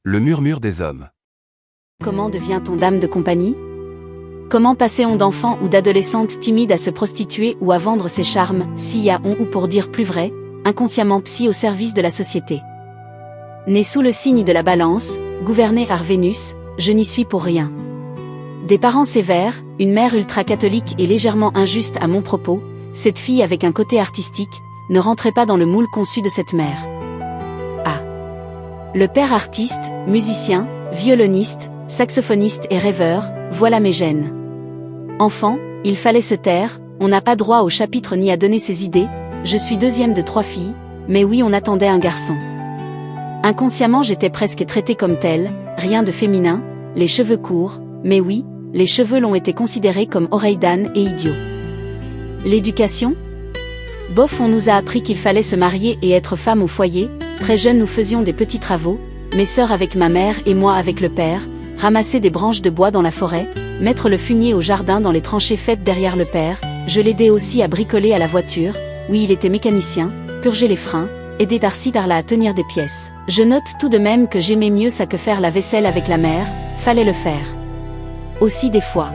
Le murmure des hommes. Comment devient-on dame de compagnie? Comment passez-on d'enfant ou d'adolescente timide à se prostituer ou à vendre ses charmes, s'il y a on ou pour dire plus vrai, inconsciemment psy au service de la société? Né sous le signe de la balance, gouverné par Vénus, je n'y suis pour rien. Des parents sévères, une mère ultra-catholique et légèrement injuste à mon propos, cette fille avec un côté artistique, ne rentrait pas dans le moule conçu de cette mère. Ah. Le père artiste, musicien, violoniste, saxophoniste et rêveur, voilà mes gènes. Enfant, il fallait se taire, on n'a pas droit au chapitre ni à donner ses idées, je suis deuxième de 3 filles, mais oui on attendait un garçon. Inconsciemment j'étais presque traitée comme telle, rien de féminin, les cheveux courts, mais oui, les cheveux l'ont été considérés comme oreilles d'âne et idiots. L'éducation? Bof, on nous a appris qu'il fallait se marier et être femme au foyer, très jeune nous faisions des petits travaux, mes sœurs avec ma mère et moi avec le père, ramasser des branches de bois dans la forêt, mettre le fumier au jardin dans les tranchées faites derrière le père, je l'aidais aussi à bricoler à la voiture, oui il était mécanicien, purger les freins, aider Darcy Darla à tenir des pièces. Je note tout de même que j'aimais mieux ça que faire la vaisselle avec la mère, fallait le faire. Aussi des fois.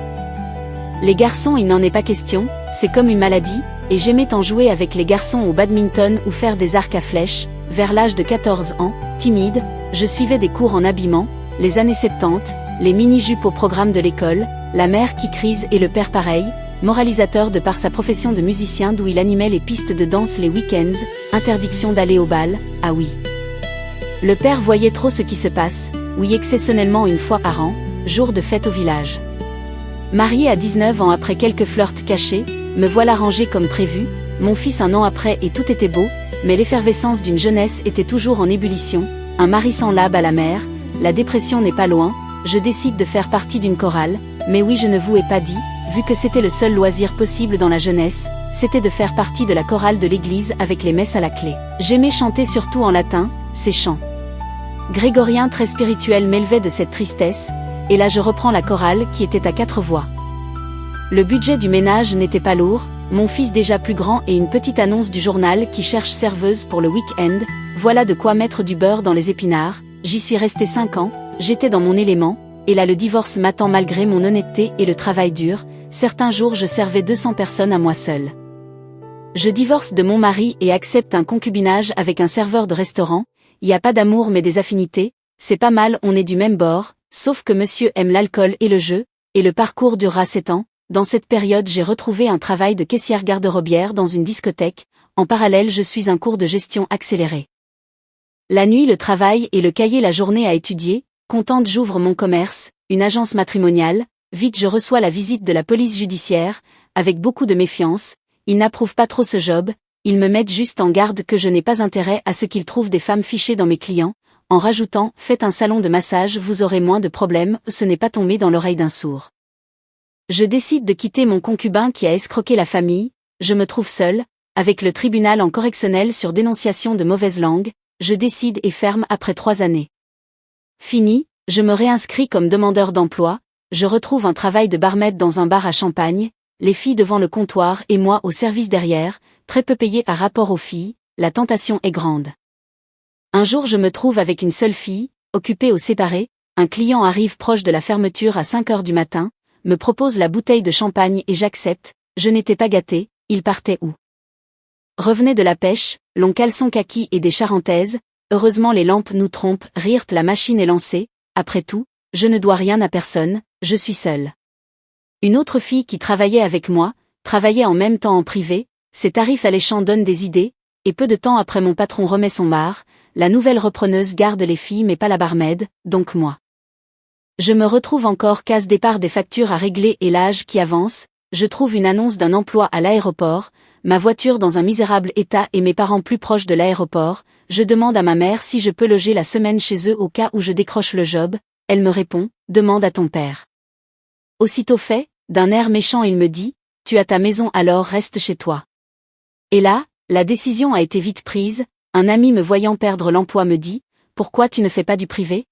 Les garçons il n'en est pas question, c'est comme une maladie, et j'aimais tant jouer avec les garçons au badminton ou faire des arcs à flèches, vers l'âge de 14 ans, timide, je suivais des cours en habillement, les années 70, les mini-jupes au programme de l'école, la mère qui crise et le père pareil, moralisateur de par sa profession de musicien d'où il animait les pistes de danse les week-ends, interdiction d'aller au bal, ah oui. Le père voyait trop ce qui se passe, oui exceptionnellement une fois par an, jour de fête au village. Marié à 19 ans après quelques flirts cachés, me voilà rangé comme prévu, mon fils un an après et tout était beau, mais l'effervescence d'une jeunesse était toujours en ébullition, un mari sans lab à la mer, la dépression n'est pas loin, je décide de faire partie d'une chorale, mais oui je ne vous ai pas dit, vu que c'était le seul loisir possible dans la jeunesse, c'était de faire partie de la chorale de l'église avec les messes à la clé. J'aimais chanter surtout en latin, ces chants grégoriens très spirituels m'élevaient de cette tristesse, et là je reprends la chorale qui était à 4 voix. Le budget du ménage n'était pas lourd, mon fils déjà plus grand et une petite annonce du journal qui cherche serveuse pour le week-end, voilà de quoi mettre du beurre dans les épinards, j'y suis resté 5 ans, j'étais dans mon élément, et là le divorce m'attend malgré mon honnêteté et le travail dur, certains jours je servais 200 personnes à moi seule. Je divorce de mon mari et accepte un concubinage avec un serveur de restaurant, y a pas d'amour mais des affinités, c'est pas mal on est du même bord, sauf que monsieur aime l'alcool et le jeu, et le parcours durera 7 ans. Dans cette période j'ai retrouvé un travail de caissière garde-robière dans une discothèque, en parallèle je suis un cours de gestion accéléré. La nuit le travail et le cahier la journée à étudier, contente j'ouvre mon commerce, une agence matrimoniale, vite je reçois la visite de la police judiciaire, avec beaucoup de méfiance, ils n'approuvent pas trop ce job, ils me mettent juste en garde que je n'ai pas intérêt à ce qu'ils trouvent des femmes fichées dans mes clients, en rajoutant « Faites un salon de massage vous aurez moins de problèmes », ce n'est pas tombé dans l'oreille d'un sourd. Je décide de quitter mon concubin qui a escroqué la famille, je me trouve seule, avec le tribunal en correctionnel sur dénonciation de mauvaise langue, je décide et ferme après 3 années. Fini, je me réinscris comme demandeur d'emploi, je retrouve un travail de barmaid dans un bar à Champagne, les filles devant le comptoir et moi au service derrière, très peu payé par rapport aux filles, la tentation est grande. Un jour je me trouve avec une seule fille, occupée au séparé, un client arrive proche de la fermeture à 5 heures du matin, me propose la bouteille de champagne et j'accepte, je n'étais pas gâtée, il partait où? Revenait de la pêche, long caleçon kaki et des charentaises, heureusement les lampes nous trompent, rirt la machine est lancée, après tout, je ne dois rien à personne, je suis seule. Une autre fille qui travaillait avec moi, travaillait en même temps en privé, ses tarifs alléchants donnent des idées, et peu de temps après mon patron remet son bar, la nouvelle repreneuse garde les filles mais pas la barmaid, donc moi. Je me retrouve encore case départ des factures à régler et l'âge qui avance, je trouve une annonce d'un emploi à l'aéroport, ma voiture dans un misérable état et mes parents plus proches de l'aéroport, je demande à ma mère si je peux loger la semaine chez eux au cas où je décroche le job, elle me répond, demande à ton père. Aussitôt fait, d'un air méchant il me dit, tu as ta maison alors reste chez toi. Et là, la décision a été vite prise, un ami me voyant perdre l'emploi me dit, pourquoi tu ne fais pas du privé?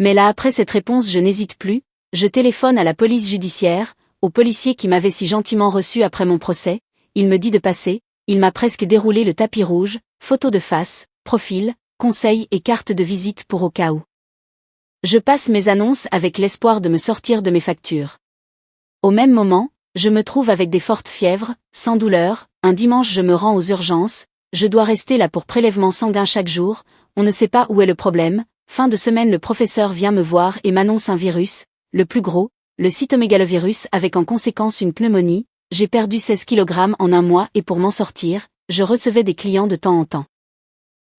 Mais là après cette réponse je n'hésite plus, je téléphone à la police judiciaire, au policier qui m'avait si gentiment reçu après mon procès, il me dit de passer, il m'a presque déroulé le tapis rouge, photo de face, profil, conseils et carte de visite pour au cas où. Je passe mes annonces avec l'espoir de me sortir de mes factures. Au même moment, je me trouve avec des fortes fièvres, sans douleur, un dimanche je me rends aux urgences, je dois rester là pour prélèvement sanguin chaque jour, on ne sait pas où est le problème, fin de semaine le professeur vient me voir et m'annonce un virus, le plus gros, le cytomégalovirus avec en conséquence une pneumonie, j'ai perdu 16 kg en un mois et pour m'en sortir, je recevais des clients de temps en temps.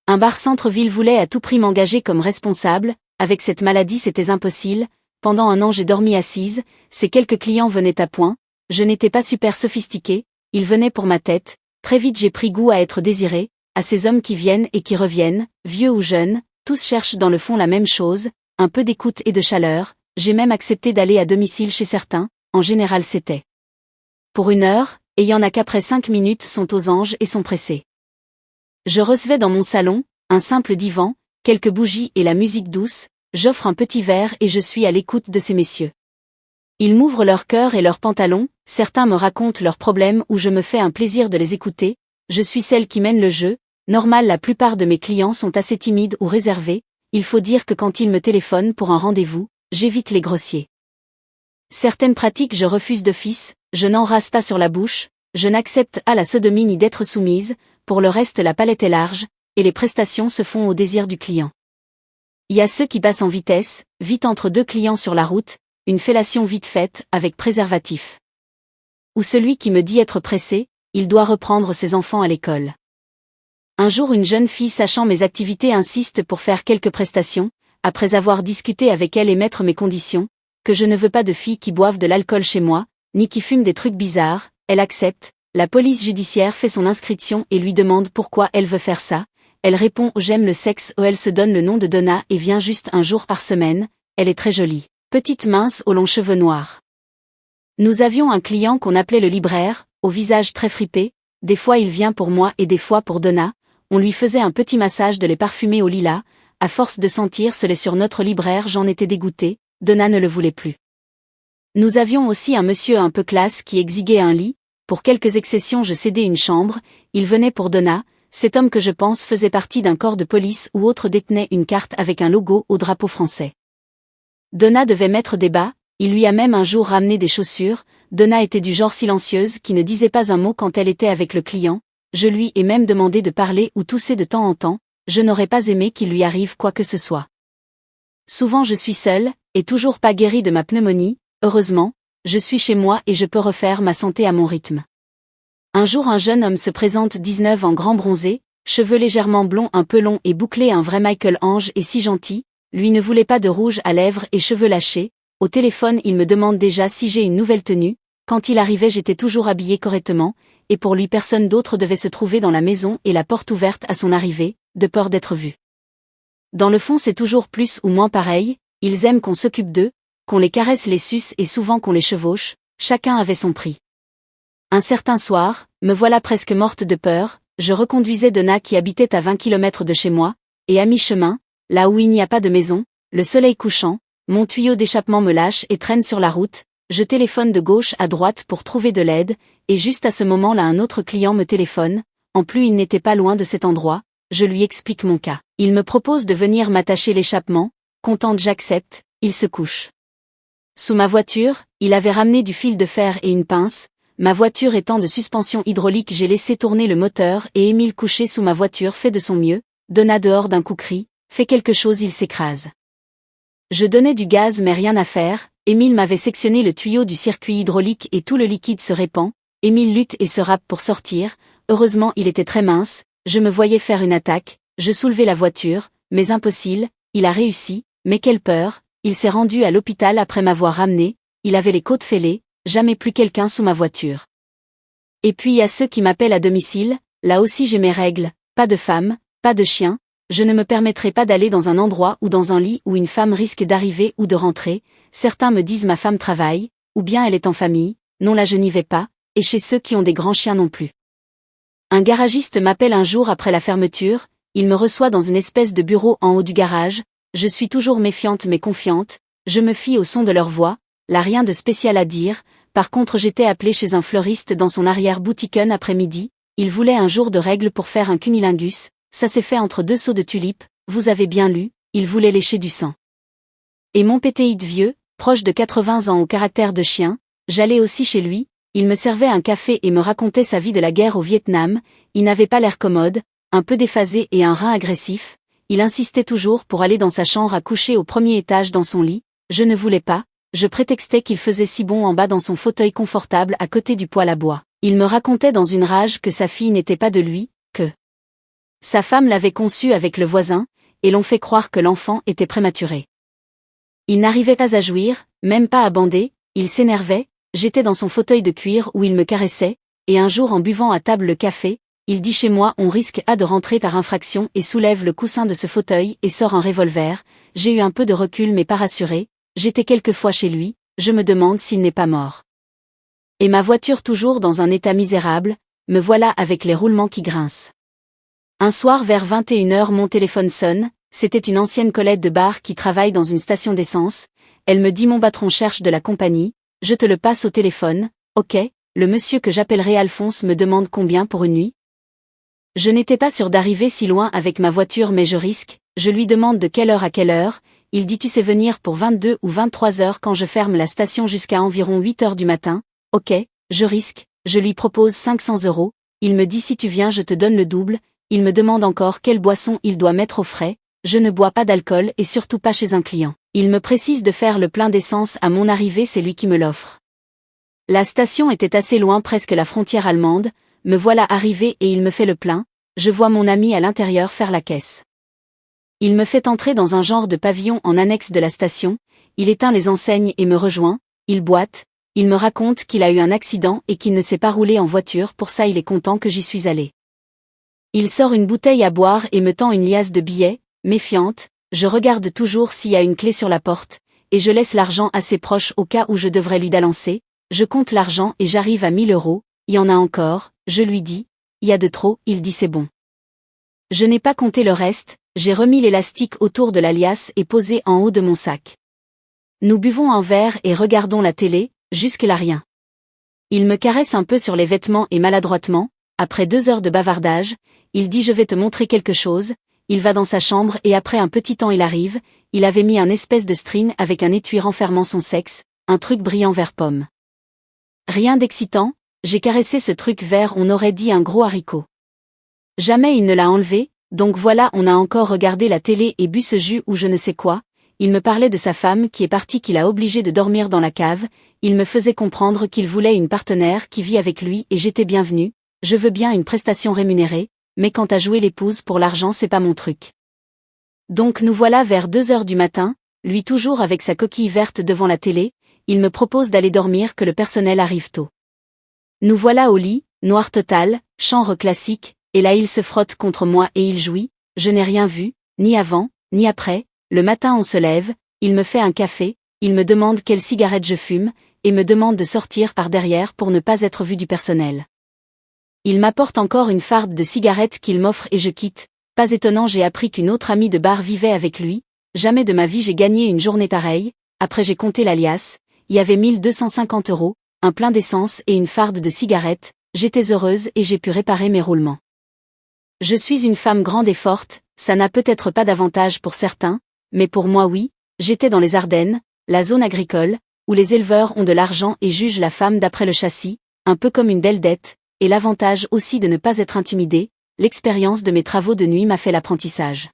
Un bar centre-ville voulait à tout prix m'engager comme responsable, avec cette maladie c'était impossible, pendant un an j'ai dormi assise, ces quelques clients venaient à point, je n'étais pas super sophistiquée, ils venaient pour ma tête, très vite j'ai pris goût à être désirée, à ces hommes qui viennent et qui reviennent, vieux ou jeunes, tous cherchent dans le fond la même chose, un peu d'écoute et de chaleur, j'ai même accepté d'aller à domicile chez certains, en général c'était pour 1 heure, et y en a qu'après 5 minutes sont aux anges et sont pressés. Je recevais dans mon salon, un simple divan, quelques bougies et la musique douce, j'offre un petit verre et je suis à l'écoute de ces messieurs. Ils m'ouvrent leur cœur et leurs pantalons, certains me racontent leurs problèmes ou je me fais un plaisir de les écouter, je suis celle qui mène le jeu, normal la plupart de mes clients sont assez timides ou réservés, il faut dire que quand ils me téléphonent pour un rendez-vous, j'évite les grossiers. Certaines pratiques je refuse d'office, je n'enrase pas sur la bouche, je n'accepte à la sodomie ni d'être soumise, pour le reste la palette est large, et les prestations se font au désir du client. Il y a ceux qui passent en vitesse, vite entre deux clients sur la route, une fellation vite faite, avec préservatif. Ou celui qui me dit être pressé, il doit reprendre ses enfants à l'école. Un jour une jeune fille sachant mes activités insiste pour faire quelques prestations, après avoir discuté avec elle et mettre mes conditions, que je ne veux pas de filles qui boivent de l'alcool chez moi, ni qui fument des trucs bizarres, elle accepte, la police judiciaire fait son inscription et lui demande pourquoi elle veut faire ça, elle répond « j'aime le sexe » elle se donne le nom de Donna et vient juste un jour par semaine, elle est très jolie, petite mince aux longs cheveux noirs. Nous avions un client qu'on appelait le libraire, au visage très fripé, des fois il vient pour moi et des fois pour Donna, on lui faisait un petit massage de lait parfumé au lilas, à force de sentir ce lait sur notre libraire j'en étais dégoûtée, Donna ne le voulait plus. Nous avions aussi un monsieur un peu classe qui exiguait un lit, pour quelques excessions je cédais une chambre, il venait pour Donna, cet homme que je pense faisait partie d'un corps de police ou autre détenait une carte avec un logo au drapeau français. Donna devait mettre des bas, il lui a même un jour ramené des chaussures, Donna était du genre silencieuse qui ne disait pas un mot quand elle était avec le client, je lui ai même demandé de parler ou tousser de temps en temps, je n'aurais pas aimé qu'il lui arrive quoi que ce soit. Souvent je suis seule, et toujours pas guérie de ma pneumonie, heureusement, je suis chez moi et je peux refaire ma santé à mon rythme. Un jour un jeune homme se présente 19 ans grand bronzé, cheveux légèrement blonds un peu longs et bouclés un vrai Michael Ange et si gentil, lui ne voulait pas de rouge à lèvres et cheveux lâchés, au téléphone il me demande déjà si j'ai une nouvelle tenue, quand il arrivait j'étais toujours habillée correctement, et pour lui personne d'autre devait se trouver dans la maison et la porte ouverte à son arrivée, de peur d'être vu. Dans le fond c'est toujours plus ou moins pareil, ils aiment qu'on s'occupe d'eux, qu'on les caresse les suce et souvent qu'on les chevauche, chacun avait son prix. Un certain soir, me voilà presque morte de peur, je reconduisais Donna qui habitait à 20 km de chez moi, et à mi-chemin, là où il n'y a pas de maison, le soleil couchant, mon tuyau d'échappement me lâche et traîne sur la route, je téléphone de gauche à droite pour trouver de l'aide, et juste à ce moment-là un autre client me téléphone, en plus il n'était pas loin de cet endroit, je lui explique mon cas. Il me propose de venir m'attacher l'échappement, contente j'accepte, il se couche. Sous ma voiture, il avait ramené du fil de fer et une pince, ma voiture étant de suspension hydraulique j'ai laissé tourner le moteur et Émile couché sous ma voiture fait de son mieux, Donna dehors d'un coup crie, fait quelque chose il s'écrase. Je donnais du gaz mais rien à faire, Émile m'avait sectionné le tuyau du circuit hydraulique et tout le liquide se répand, Émile lutte et se râpe pour sortir, heureusement il était très mince, je me voyais faire une attaque, je soulevais la voiture, mais impossible, il a réussi, mais quelle peur, il s'est rendu à l'hôpital après m'avoir ramené, il avait les côtes fêlées, jamais plus quelqu'un sous ma voiture. Et puis il y a ceux qui m'appellent à domicile, là aussi j'ai mes règles, pas de femme, pas de chien, je ne me permettrai pas d'aller dans un endroit ou dans un lit où une femme risque d'arriver ou de rentrer, certains me disent ma femme travaille, ou bien elle est en famille, non là je n'y vais pas, et chez ceux qui ont des grands chiens non plus. Un garagiste m'appelle un jour après la fermeture, il me reçoit dans une espèce de bureau en haut du garage, je suis toujours méfiante mais confiante, je me fie au son de leur voix, là rien de spécial à dire, par contre j'étais appelée chez un fleuriste dans son arrière-boutique un après-midi, il voulait un jour de règle pour faire un cunilingus, ça s'est fait entre 2 seaux de tulipes, vous avez bien lu, il voulait lécher du sang. Et mon PTI de vieux, proche de 80 ans au caractère de chien, j'allais aussi chez lui, il me servait un café et me racontait sa vie de la guerre au Vietnam, il n'avait pas l'air commode, un peu déphasé et un rein agressif, il insistait toujours pour aller dans sa chambre à coucher au premier étage dans son lit, je ne voulais pas, je prétextais qu'il faisait si bon en bas dans son fauteuil confortable à côté du poêle à bois. Il me racontait dans une rage que sa fille n'était pas de lui, que sa femme l'avait conçu avec le voisin, et l'on fait croire que l'enfant était prématuré. Il n'arrivait pas à jouir, même pas à bander, il s'énervait, j'étais dans son fauteuil de cuir où il me caressait, et un jour en buvant à table le café, il dit chez moi on risque de rentrer par infraction et soulève le coussin de ce fauteuil et sort un revolver, j'ai eu un peu de recul mais pas rassuré, j'étais quelquefois chez lui, je me demande s'il n'est pas mort. Et ma voiture toujours dans un état misérable, me voilà avec les roulements qui grincent. Un soir vers 21h mon téléphone sonne, c'était une ancienne collègue de bar qui travaille dans une station d'essence, elle me dit mon patron cherche de la compagnie, je te le passe au téléphone, ok, le monsieur que j'appellerai Alphonse me demande combien pour une nuit. Je n'étais pas sûr d'arriver si loin avec ma voiture mais je risque, je lui demande de quelle heure à quelle heure, il dit tu sais venir pour 22 ou 23 heures quand je ferme la station jusqu'à environ 8 heures du matin, ok, je risque, je lui propose 500 €, il me dit si tu viens je te donne le double, il me demande encore quelle boisson il doit mettre au frais, je ne bois pas d'alcool et surtout pas chez un client, il me précise de faire le plein d'essence à mon arrivée c'est lui qui me l'offre. La station était assez loin presque la frontière allemande, me voilà arrivé et il me fait le plein, je vois mon ami à l'intérieur faire la caisse. Il me fait entrer dans un genre de pavillon en annexe de la station, il éteint les enseignes et me rejoint, il boite, il me raconte qu'il a eu un accident et qu'il ne sait pas rouler en voiture pour ça il est content que j'y suis allé. Il sort une bouteille à boire et me tend une liasse de billets, méfiante, je regarde toujours s'il y a une clé sur la porte, et je laisse l'argent assez proche au cas où je devrais lui balancer, je compte l'argent et j'arrive à 1000 €, il y en a encore, je lui dis, il y a de trop, il dit c'est bon. Je n'ai pas compté le reste, j'ai remis l'élastique autour de la liasse et posé en haut de mon sac. Nous buvons un verre et regardons la télé, jusque-là rien. Il me caresse un peu sur les vêtements et maladroitement, après 2 heures de bavardage, il dit je vais te montrer quelque chose, il va dans sa chambre et après un petit temps il arrive, il avait mis un espèce de string avec un étui renfermant son sexe, un truc brillant vert pomme. Rien d'excitant, j'ai caressé ce truc vert on aurait dit un gros haricot. Jamais il ne l'a enlevé, donc voilà on a encore regardé la télé et bu ce jus ou je ne sais quoi, il me parlait de sa femme qui est partie qu'il a obligé de dormir dans la cave, il me faisait comprendre qu'il voulait une partenaire qui vit avec lui et j'étais bienvenue, je veux bien une prestation rémunérée, mais quant à jouer l'épouse pour l'argent c'est pas mon truc. Donc nous voilà vers 2 heures du matin, lui toujours avec sa coquille verte devant la télé, il me propose d'aller dormir que le personnel arrive tôt. Nous voilà au lit, noir total, chambre classique, et là il se frotte contre moi et il jouit, je n'ai rien vu, ni avant, ni après, le matin on se lève, il me fait un café, il me demande quelle cigarette je fume, et me demande de sortir par derrière pour ne pas être vu du personnel. Il m'apporte encore une farde de cigarettes qu'il m'offre et je quitte, pas étonnant j'ai appris qu'une autre amie de bar vivait avec lui, jamais de ma vie j'ai gagné une journée pareille, après j'ai compté la liasse, il y avait 1250 €, un plein d'essence et une farde de cigarettes, j'étais heureuse et j'ai pu réparer mes roulements. Je suis une femme grande et forte, ça n'a peut-être pas d'avantage pour certains, mais pour moi oui, j'étais dans les Ardennes, la zone agricole, où les éleveurs ont de l'argent et jugent la femme d'après le châssis, un peu comme une deldette, et l'avantage aussi de ne pas être intimidée, l'expérience de mes travaux de nuit m'a fait l'apprentissage.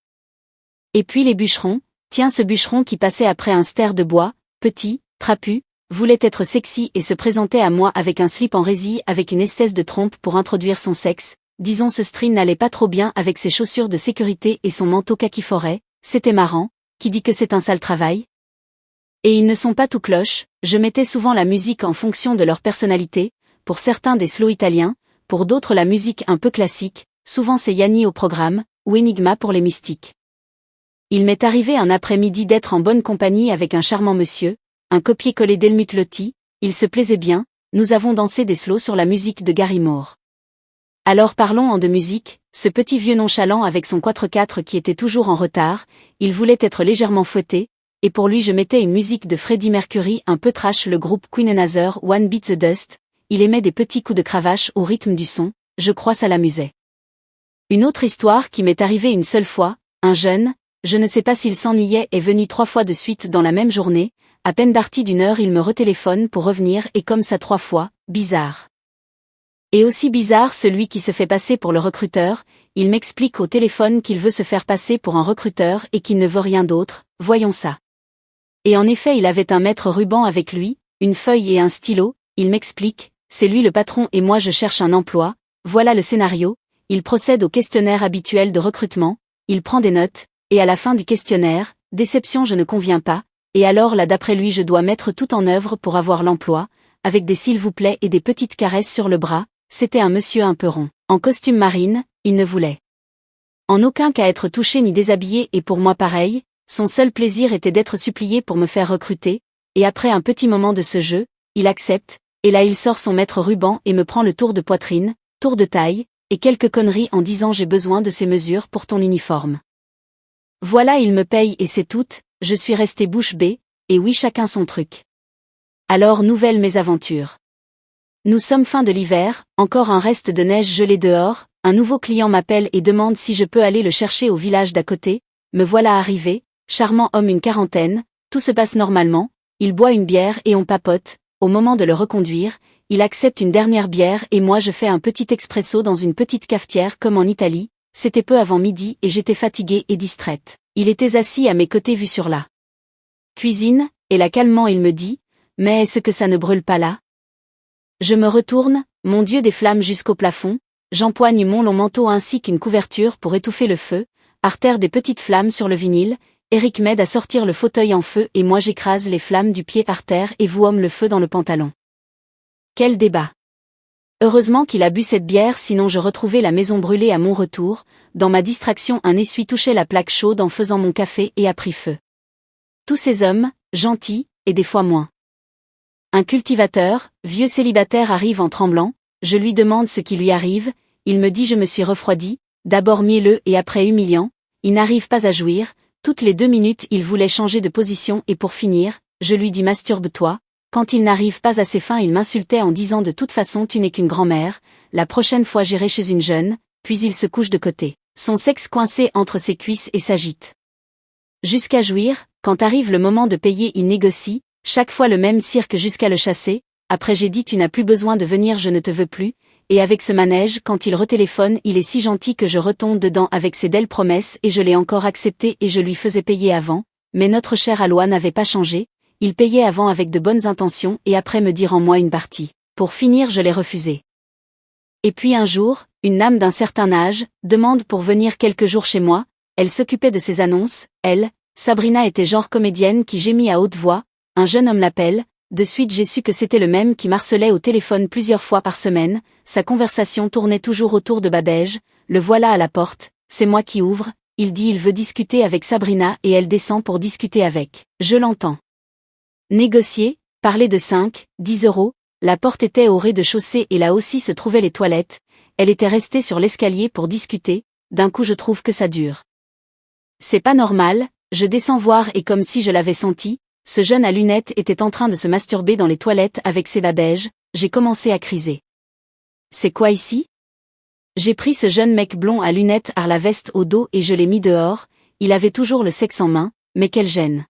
Et puis les bûcherons, tiens ce bûcheron qui passait après un ster de bois, petit, trapu, voulait être sexy et se présentait à moi avec un slip en résille avec une espèce de trompe pour introduire son sexe, disons ce string n'allait pas trop bien avec ses chaussures de sécurité et son manteau kaki forêt, c'était marrant, qui dit que c'est un sale travail? Et ils ne sont pas tout cloches, je mettais souvent la musique en fonction de leur personnalité, pour certains des slow italiens, pour d'autres la musique un peu classique, souvent c'est Yanni au programme, ou Enigma pour les mystiques. Il m'est arrivé un après-midi d'être en bonne compagnie avec un charmant monsieur, un copier-coller d'Helmut Lotti, il se plaisait bien, nous avons dansé des slows sur la musique de Gary Moore. Alors parlons en de musique, ce petit vieux nonchalant avec son 4x4 qui était toujours en retard, il voulait être légèrement fouetté, et pour lui je mettais une musique de Freddie Mercury un peu trash le groupe Queen Another One Beat the Dust, il aimait des petits coups de cravache au rythme du son, je crois ça l'amusait. Une autre histoire qui m'est arrivée une seule fois, un jeune, je ne sais pas s'il s'ennuyait, est venu 3 fois de suite dans la même journée, à peine darty d'une heure il me retéléphone pour revenir et comme ça 3 fois, bizarre. Et aussi bizarre celui qui se fait passer pour le recruteur, il m'explique au téléphone qu'il veut se faire passer pour un recruteur et qu'il ne veut rien d'autre, voyons ça. Et en effet il avait un mètre ruban avec lui, une feuille et un stylo, il m'explique, c'est lui le patron et moi je cherche un emploi, voilà le scénario, il procède au questionnaire habituel de recrutement, il prend des notes, et à la fin du questionnaire, déception je ne conviens pas, et alors là d'après lui je dois mettre tout en œuvre pour avoir l'emploi, avec des s'il vous plaît et des petites caresses sur le bras, c'était un monsieur un peu rond, en costume marine, il ne voulait en aucun cas être touché ni déshabillé et pour moi pareil, son seul plaisir était d'être supplié pour me faire recruter, et après un petit moment de ce jeu, il accepte, et là il sort son mètre ruban et me prend le tour de poitrine, tour de taille, et quelques conneries en disant j'ai besoin de ces mesures pour ton uniforme. Voilà il me paye et c'est tout, je suis resté bouche bée, et oui chacun son truc. Alors nouvelle mésaventure. Nous sommes fin de l'hiver, encore un reste de neige gelée dehors, un nouveau client m'appelle et demande si je peux aller le chercher au village d'à côté, me voilà arrivé, charmant homme une quarantaine, tout se passe normalement, il boit une bière et on papote, au moment de le reconduire, il accepte une dernière bière et moi je fais un petit expresso dans une petite cafetière comme en Italie, c'était peu avant midi et j'étais fatiguée et distraite. Il était assis à mes côtés vu sur la cuisine, et là calmement il me dit, mais est-ce que ça ne brûle pas là? Je me retourne, mon Dieu des flammes jusqu'au plafond, j'empoigne mon long manteau ainsi qu'une couverture pour étouffer le feu, artère des petites flammes sur le vinyle, Eric m'aide à sortir le fauteuil en feu et moi j'écrase les flammes du pied par terre et vous homme le feu dans le pantalon. Quel débat! Heureusement qu'il a bu cette bière sinon je retrouvais la maison brûlée à mon retour, dans ma distraction un essuie touchait la plaque chaude en faisant mon café et a pris feu. Tous ces hommes, gentils, et des fois moins. Un cultivateur, vieux célibataire arrive en tremblant, je lui demande ce qui lui arrive, il me dit je me suis refroidi, d'abord mielleux et après humiliant, il n'arrive pas à jouir, toutes les 2 minutes il voulait changer de position et pour finir, je lui dis masturbe-toi, quand il n'arrive pas assez fin il m'insultait en disant de toute façon tu n'es qu'une grand-mère, la prochaine fois j'irai chez une jeune, puis il se couche de côté, son sexe coincé entre ses cuisses et s'agite. Jusqu'à jouir, quand arrive le moment de payer il négocie, chaque fois le même cirque jusqu'à le chasser, après j'ai dit tu n'as plus besoin de venir je ne te veux plus, et avec ce manège quand il retéléphone il est si gentil que je retombe dedans avec ses belles promesses et je l'ai encore accepté et je lui faisais payer avant, mais notre cher Alois n'avait pas changé, il payait avant avec de bonnes intentions et après me dire en moi une partie, pour finir je l'ai refusé. Et puis un jour, une dame d'un certain âge, demande pour venir quelques jours chez moi, elle s'occupait de ses annonces, elle, Sabrina était genre comédienne qui gémit à haute voix, un jeune homme l'appelle, de suite j'ai su que c'était le même qui m'harcelait au téléphone plusieurs fois par semaine, sa conversation tournait toujours autour de Badège, le voilà à la porte, c'est moi qui ouvre, il dit il veut discuter avec Sabrina et elle descend pour discuter avec, je l'entends. Négocier, parler de 5, 10 euros, la porte était au rez-de-chaussée et là aussi se trouvaient les toilettes, elle était restée sur l'escalier pour discuter, d'un coup je trouve que ça dure. C'est pas normal, je descends voir et comme si je l'avais senti, ce jeune à lunettes était en train de se masturber dans les toilettes avec ses badèges, j'ai commencé à criser. C'est quoi ici? J'ai pris ce jeune mec blond à lunettes à la veste au dos et je l'ai mis dehors, il avait toujours le sexe en main, mais quelle gêne.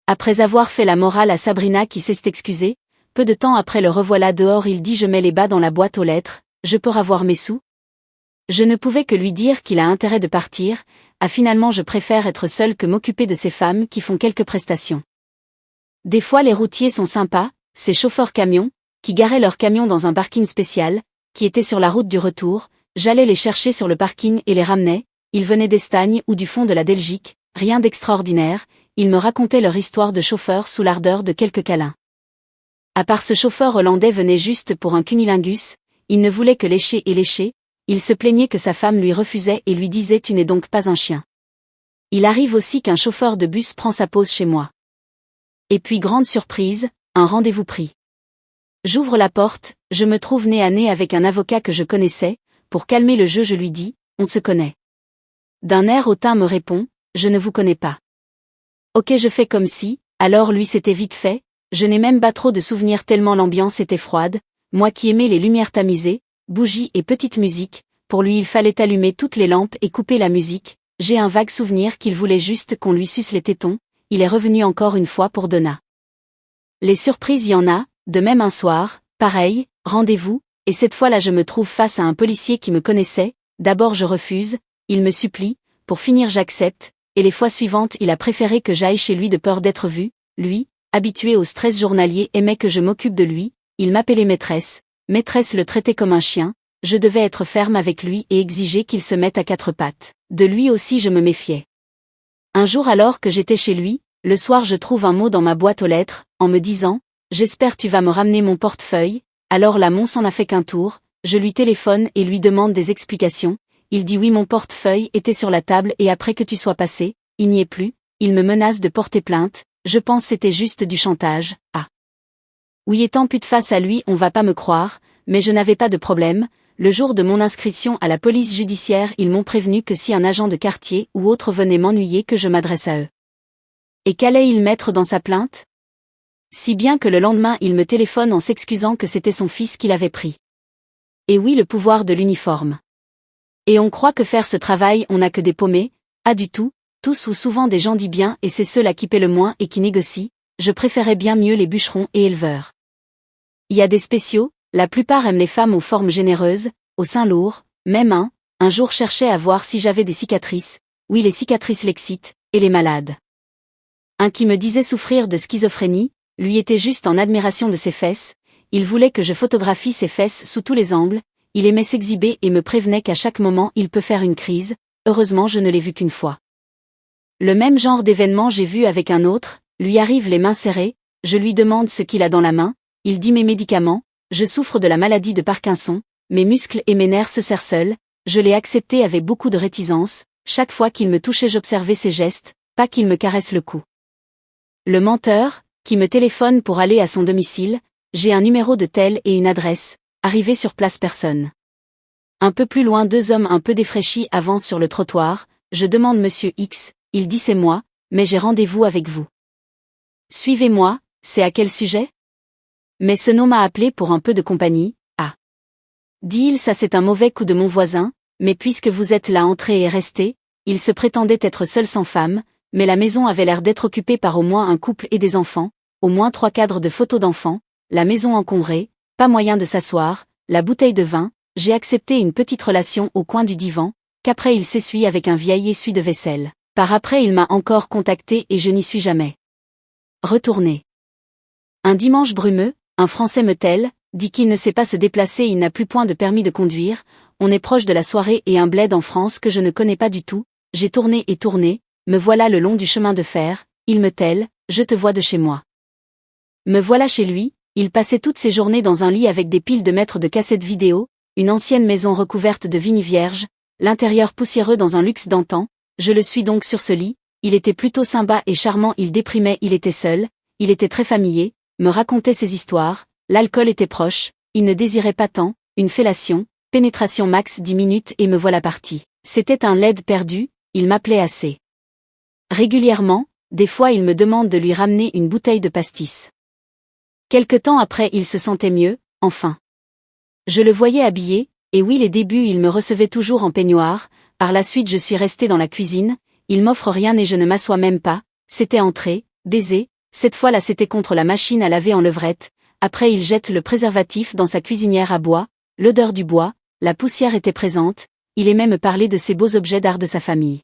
Après avoir fait la morale à Sabrina qui s'est excusée, peu de temps après le revoilà dehors il dit je mets les bas dans la boîte aux lettres, je peux avoir mes sous? Je ne pouvais que lui dire qu'il a intérêt de partir, finalement je préfère être seule que m'occuper de ces femmes qui font quelques prestations. Des fois les routiers sont sympas, ces chauffeurs camions, qui garaient leur camion dans un parking spécial, qui était sur la route du retour, j'allais les chercher sur le parking et les ramenais, ils venaient d'Espagne ou du fond de la Belgique, rien d'extraordinaire, ils me racontaient leur histoire de chauffeur sous l'ardeur de quelques câlins. À part ce chauffeur hollandais venait juste pour un cunilingus, il ne voulait que lécher et lécher, il se plaignait que sa femme lui refusait et lui disait tu n'es donc pas un chien. Il arrive aussi qu'un chauffeur de bus prend sa pause chez moi. Et puis grande surprise, un rendez-vous pris. J'ouvre la porte, je me trouve nez à nez avec un avocat que je connaissais, pour calmer le jeu je lui dis, on se connaît. D'un air hautain me répond, je ne vous connais pas. Ok je fais comme si, alors lui c'était vite fait, je n'ai même pas trop de souvenirs tellement l'ambiance était froide, moi qui aimais les lumières tamisées, bougies et petite musique, pour lui il fallait allumer toutes les lampes et couper la musique, j'ai un vague souvenir qu'il voulait juste qu'on lui suce les tétons, il est revenu encore une fois pour Donna. Les surprises y en a, de même un soir, pareil, rendez-vous, et cette fois-là je me trouve face à un policier qui me connaissait, d'abord je refuse, il me supplie, pour finir j'accepte, et les fois suivantes il a préféré que j'aille chez lui de peur d'être vu, lui, habitué au stress journalier aimait que je m'occupe de lui, il m'appelait maîtresse le traitait comme un chien, je devais être ferme avec lui et exiger qu'il se mette à quatre pattes. De lui aussi je me méfiais. Un jour alors que j'étais chez lui, le soir je trouve un mot dans ma boîte aux lettres, en me disant « J'espère tu vas me ramener mon portefeuille », alors là mon sang n'a fait qu'un tour, je lui téléphone et lui demande des explications, il dit oui mon portefeuille était sur la table et après que tu sois passé, il n'y est plus, il me menace de porter plainte, je pense c'était juste du chantage, ah. Oui étant pute face à lui on va pas me croire, mais je n'avais pas de problème. Le jour de mon inscription à la police judiciaire ils m'ont prévenu que si un agent de quartier ou autre venait m'ennuyer que je m'adresse à eux. Et qu'allait-il mettre dans sa plainte? Si bien que le lendemain il me téléphone en s'excusant que c'était son fils qui l'avait pris. Et oui le pouvoir de l'uniforme. Et on croit que faire ce travail on n'a que des paumés, ah du tout, tous ou souvent des gens dits bien et c'est ceux-là qui paient le moins et qui négocient, je préférais bien mieux les bûcherons et éleveurs. Il y a des spéciaux, la plupart aiment les femmes aux formes généreuses, aux seins lourds, même un jour cherchait à voir si j'avais des cicatrices, oui les cicatrices l'excitent, et les malades. Un qui me disait souffrir de schizophrénie, lui était juste en admiration de ses fesses, il voulait que je photographie ses fesses sous tous les angles, il aimait s'exhiber et me prévenait qu'à chaque moment il peut faire une crise, heureusement je ne l'ai vu qu'une fois. Le même genre d'événement j'ai vu avec un autre, lui arrive les mains serrées, je lui demande ce qu'il a dans la main, il dit mes médicaments, je souffre de la maladie de Parkinson, mes muscles et mes nerfs se serrent seuls, je l'ai accepté avec beaucoup de réticence, chaque fois qu'il me touchait j'observais ses gestes, pas qu'il me caresse le cou. Le menteur, qui me téléphone pour aller à son domicile, j'ai un numéro de tel et une adresse, arrivé sur place personne. Un peu plus loin deux hommes un peu défraîchis avancent sur le trottoir, je demande monsieur X, il dit c'est moi, mais j'ai rendez-vous avec vous. Suivez-moi, c'est à quel sujet? Mais ce nom m'a appelé pour un peu de compagnie, ah. Dit-il ça c'est un mauvais coup de mon voisin, mais puisque vous êtes là entré et resté, il se prétendait être seul sans femme, mais la maison avait l'air d'être occupée par au moins un couple et des enfants, au moins 3 cadres de photos d'enfants, la maison encombrée, pas moyen de s'asseoir, la bouteille de vin, j'ai accepté une petite relation au coin du divan, qu'après il s'essuie avec un vieil essuie de vaisselle. Par après il m'a encore contacté et je n'y suis jamais retourné. Un dimanche brumeux, un Français me tèle, dit qu'il ne sait pas se déplacer, il n'a plus point de permis de conduire, on est proche de la soirée et un bled en France que je ne connais pas du tout, j'ai tourné et tourné, me voilà le long du chemin de fer, il me tèle, je te vois de chez moi. Me voilà chez lui, il passait toutes ses journées dans un lit avec des piles de mètres de cassettes vidéo, une ancienne maison recouverte de vignes vierges, l'intérieur poussiéreux dans un luxe d'antan, je le suis donc sur ce lit, il était plutôt sympa et charmant, il déprimait, il était seul, il était très familier, me racontait ses histoires, l'alcool était proche, il ne désirait pas tant, une fellation, pénétration max 10 minutes et me voilà parti. C'était un laid perdu, il m'appelait assez régulièrement, des fois il me demande de lui ramener une bouteille de pastis. Quelque temps après il se sentait mieux, enfin. Je le voyais habillé, et oui les débuts il me recevait toujours en peignoir, par la suite je suis resté dans la cuisine, il m'offre rien et je ne m'assois même pas, c'était entrée, baiser, cette fois-là c'était contre la machine à laver en levrette, après il jette le préservatif dans sa cuisinière à bois, l'odeur du bois, la poussière était présente, il aimait me parler de ces beaux objets d'art de sa famille.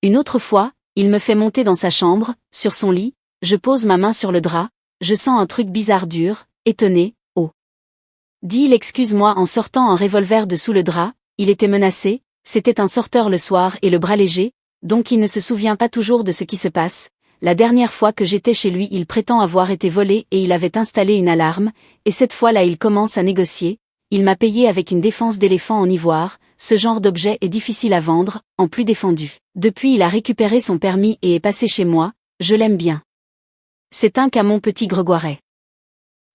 Une autre fois, il me fait monter dans sa chambre, sur son lit, je pose ma main sur le drap, je sens un truc bizarre dur, étonné, oh. Dit-il excuse-moi en sortant un revolver de sous le drap, il était menacé, c'était un sorteur le soir et le bras léger, donc il ne se souvient pas toujours de ce qui se passe. La dernière fois que j'étais chez lui il prétend avoir été volé et il avait installé une alarme, et cette fois-là il commence à négocier, il m'a payé avec une défense d'éléphant en ivoire, ce genre d'objet est difficile à vendre, en plus défendu. Depuis il a récupéré son permis et est passé chez moi, je l'aime bien. C'est un cas mon petit Gregoiret.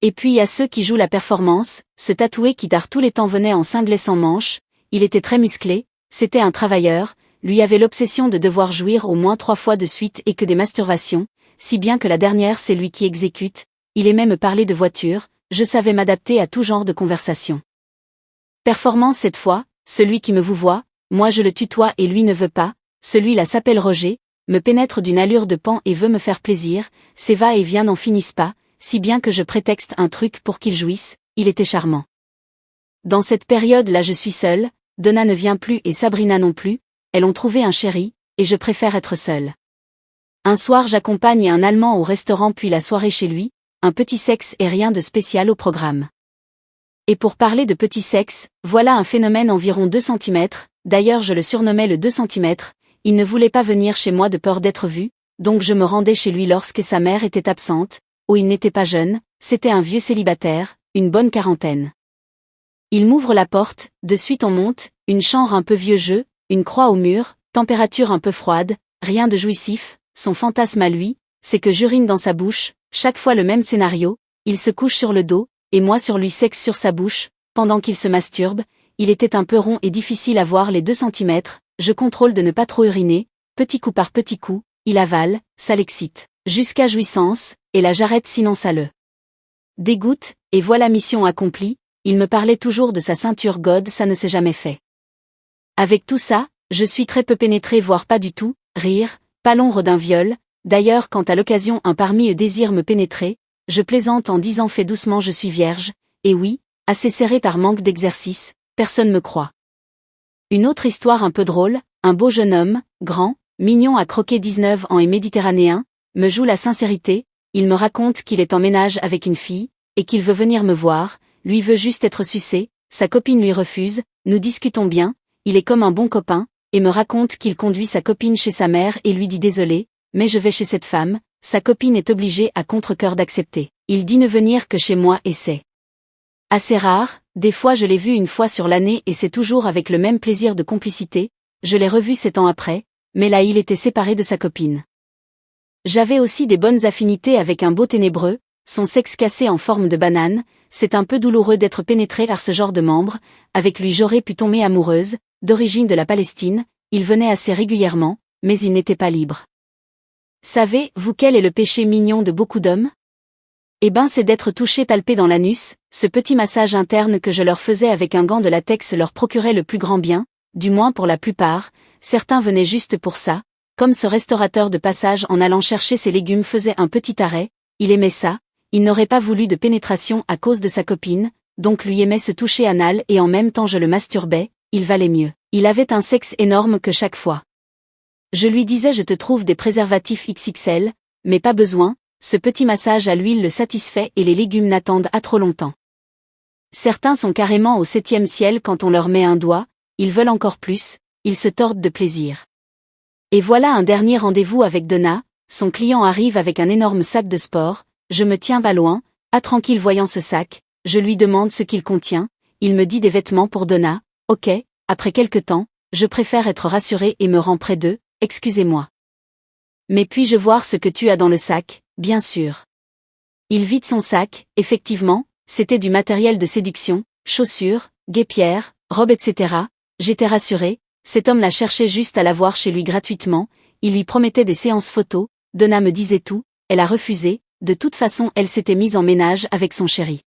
Et puis il y a ceux qui jouent la performance, ce tatoué qui d'art tous les temps venait en cinglé sans manches, il était très musclé, c'était un travailleur, lui avait l'obsession de devoir jouir au moins 3 fois de suite et que des masturbations, si bien que la dernière c'est lui qui exécute, il aimait me parler de voiture, je savais m'adapter à tout genre de conversation. Performance cette fois, celui qui me vouvoie, moi je le tutoie et lui ne veut pas, celui-là s'appelle Roger, me pénètre d'une allure de pan et veut me faire plaisir, ses va-et-vient n'en finissent pas, si bien que je prétexte un truc pour qu'il jouisse, il était charmant. Dans cette période-là je suis seule, Donna ne vient plus et Sabrina non plus, elles ont trouvé un chéri, et je préfère être seule. Un soir j'accompagne un Allemand au restaurant puis la soirée chez lui, un petit sexe et rien de spécial au programme. Et pour parler de petit sexe, voilà un phénomène environ 2 cm, d'ailleurs je le surnommais le 2 cm, il ne voulait pas venir chez moi de peur d'être vu, donc je me rendais chez lui lorsque sa mère était absente, ou il n'était pas jeune, c'était un vieux célibataire, une bonne quarantaine. Il m'ouvre la porte, de suite on monte, une chambre un peu vieux jeu, une croix au mur, température un peu froide, rien de jouissif, son fantasme à lui, c'est que j'urine dans sa bouche, chaque fois le même scénario, il se couche sur le dos, et moi sur lui sexe sur sa bouche, pendant qu'il se masturbe, il était un peu rond et difficile à voir les 2 cm, je contrôle de ne pas trop uriner, petit coup par petit coup, il avale, ça l'excite, jusqu'à jouissance, et là j'arrête sinon ça le dégoûte, et voilà mission accomplie, il me parlait toujours de sa ceinture God, ça ne s'est jamais fait. Avec tout ça, je suis très peu pénétré voire pas du tout, rire, pas l'ombre d'un viol, d'ailleurs quand à l'occasion un parmi eux désire me pénétrer, je plaisante en disant fais doucement je suis vierge, et oui, assez serré par manque d'exercice, personne me croit. Une autre histoire un peu drôle, un beau jeune homme, grand, mignon à croquer 19 ans et méditerranéen, me joue la sincérité, il me raconte qu'il est en ménage avec une fille, et qu'il veut venir me voir, lui veut juste être sucé, sa copine lui refuse, nous discutons bien, il est comme un bon copain, et me raconte qu'il conduit sa copine chez sa mère et lui dit désolé, mais je vais chez cette femme, sa copine est obligée à contre-cœur d'accepter. Il dit ne venir que chez moi et c'est assez rare, des fois je l'ai vu une fois sur l'année et c'est toujours avec le même plaisir de complicité, je l'ai revu 7 ans après, mais là il était séparé de sa copine. J'avais aussi des bonnes affinités avec un beau ténébreux, son sexe cassé en forme de banane, c'est un peu douloureux d'être pénétré par ce genre de membre, avec lui j'aurais pu tomber amoureuse, d'origine de la Palestine, il venait assez régulièrement, mais il n'était pas libre. Savez-vous quel est le péché mignon de beaucoup d'hommes? Eh ben c'est d'être touché palpé dans l'anus, ce petit massage interne que je leur faisais avec un gant de latex leur procurait le plus grand bien, du moins pour la plupart, certains venaient juste pour ça, comme ce restaurateur de passage en allant chercher ses légumes faisait un petit arrêt, il aimait ça, il n'aurait pas voulu de pénétration à cause de sa copine, donc lui aimait se toucher anal et en même temps je le masturbais, il valait mieux, il avait un sexe énorme que chaque fois. Je lui disais je te trouve des préservatifs XXL, mais pas besoin, ce petit massage à l'huile le satisfait et les légumes n'attendent à trop longtemps. Certains sont carrément au 7e ciel quand on leur met un doigt, ils veulent encore plus, ils se tordent de plaisir. Et voilà un dernier rendez-vous avec Donna, son client arrive avec un énorme sac de sport, je me tiens pas loin, tranquille voyant ce sac, je lui demande ce qu'il contient, il me dit des vêtements pour Donna, ok, après quelque temps, je préfère être rassuré et me rends près d'eux, excusez-moi. Mais puis-je voir ce que tu as dans le sac, bien sûr. Il vide son sac, effectivement, c'était du matériel de séduction, chaussures, guêpières, robes etc. J'étais rassuré, cet homme la cherchait juste à la voir chez lui gratuitement, il lui promettait des séances photos, Donna me disait tout, elle a refusé, de toute façon elle s'était mise en ménage avec son chéri.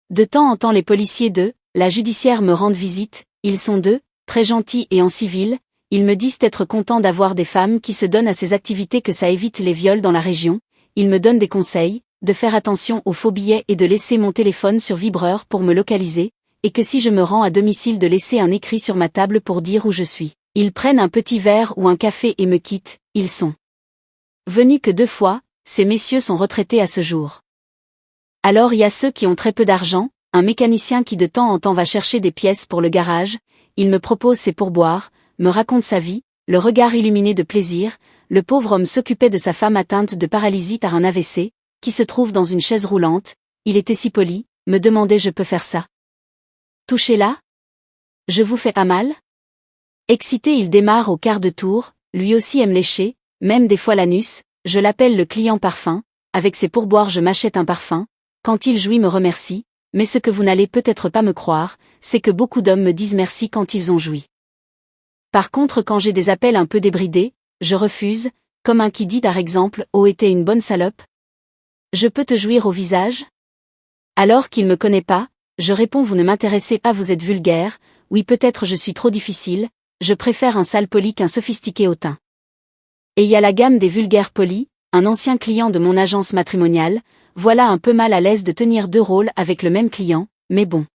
De temps en temps les policiers de la judiciaire me rendent visite, ils sont deux, très gentils et en civil, ils me disent être contents d'avoir des femmes qui se donnent à ces activités que ça évite les viols dans la région, ils me donnent des conseils, de faire attention aux faux billets et de laisser mon téléphone sur vibreur pour me localiser, et que si je me rends à domicile de laisser un écrit sur ma table pour dire où je suis. Ils prennent un petit verre ou un café et me quittent, ils sont venus que 2 fois, ces messieurs sont retraités à ce jour. Alors il y a ceux qui ont très peu d'argent, un mécanicien qui de temps en temps va chercher des pièces pour le garage, il me propose ses pourboires, me raconte sa vie, le regard illuminé de plaisir, le pauvre homme s'occupait de sa femme atteinte de paralysie par un AVC, qui se trouve dans une chaise roulante, il était si poli, me demandait je peux faire ça. Touchez-la? Je vous fais pas mal? Excité il démarre au quart de tour, lui aussi aime lécher, même des fois l'anus, je l'appelle le client parfum, avec ses pourboires je m'achète un parfum, quand il jouit me remercie, mais ce que vous n'allez peut-être pas me croire, c'est que beaucoup d'hommes me disent merci quand ils ont joui. Par contre quand j'ai des appels un peu débridés, je refuse, comme un qui dit par exemple « Oh était une bonne salope ». Je peux te jouir au visage? Alors qu'il me connaît pas, je réponds vous ne m'intéressez pas vous êtes vulgaire, oui peut-être je suis trop difficile, je préfère un sale poli qu'un sophistiqué hautain. Et y a la gamme des vulgaires polis, un ancien client de mon agence matrimoniale, voilà un peu mal à l'aise de tenir 2 rôles avec le même client, mais bon.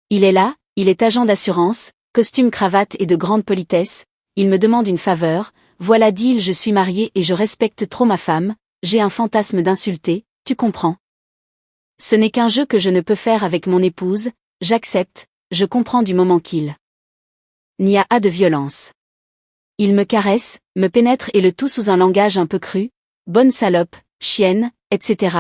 Il est là, il est agent d'assurance, costume cravate et de grande politesse, il me demande une faveur, voilà dit-il, je suis marié et je respecte trop ma femme, j'ai un fantasme d'insulter, tu comprends. Ce n'est qu'un jeu que je ne peux faire avec mon épouse, j'accepte, je comprends du moment qu'il n'y a pas de violence. Il me caresse, me pénètre et le tout sous un langage un peu cru, bonne salope, chienne, etc.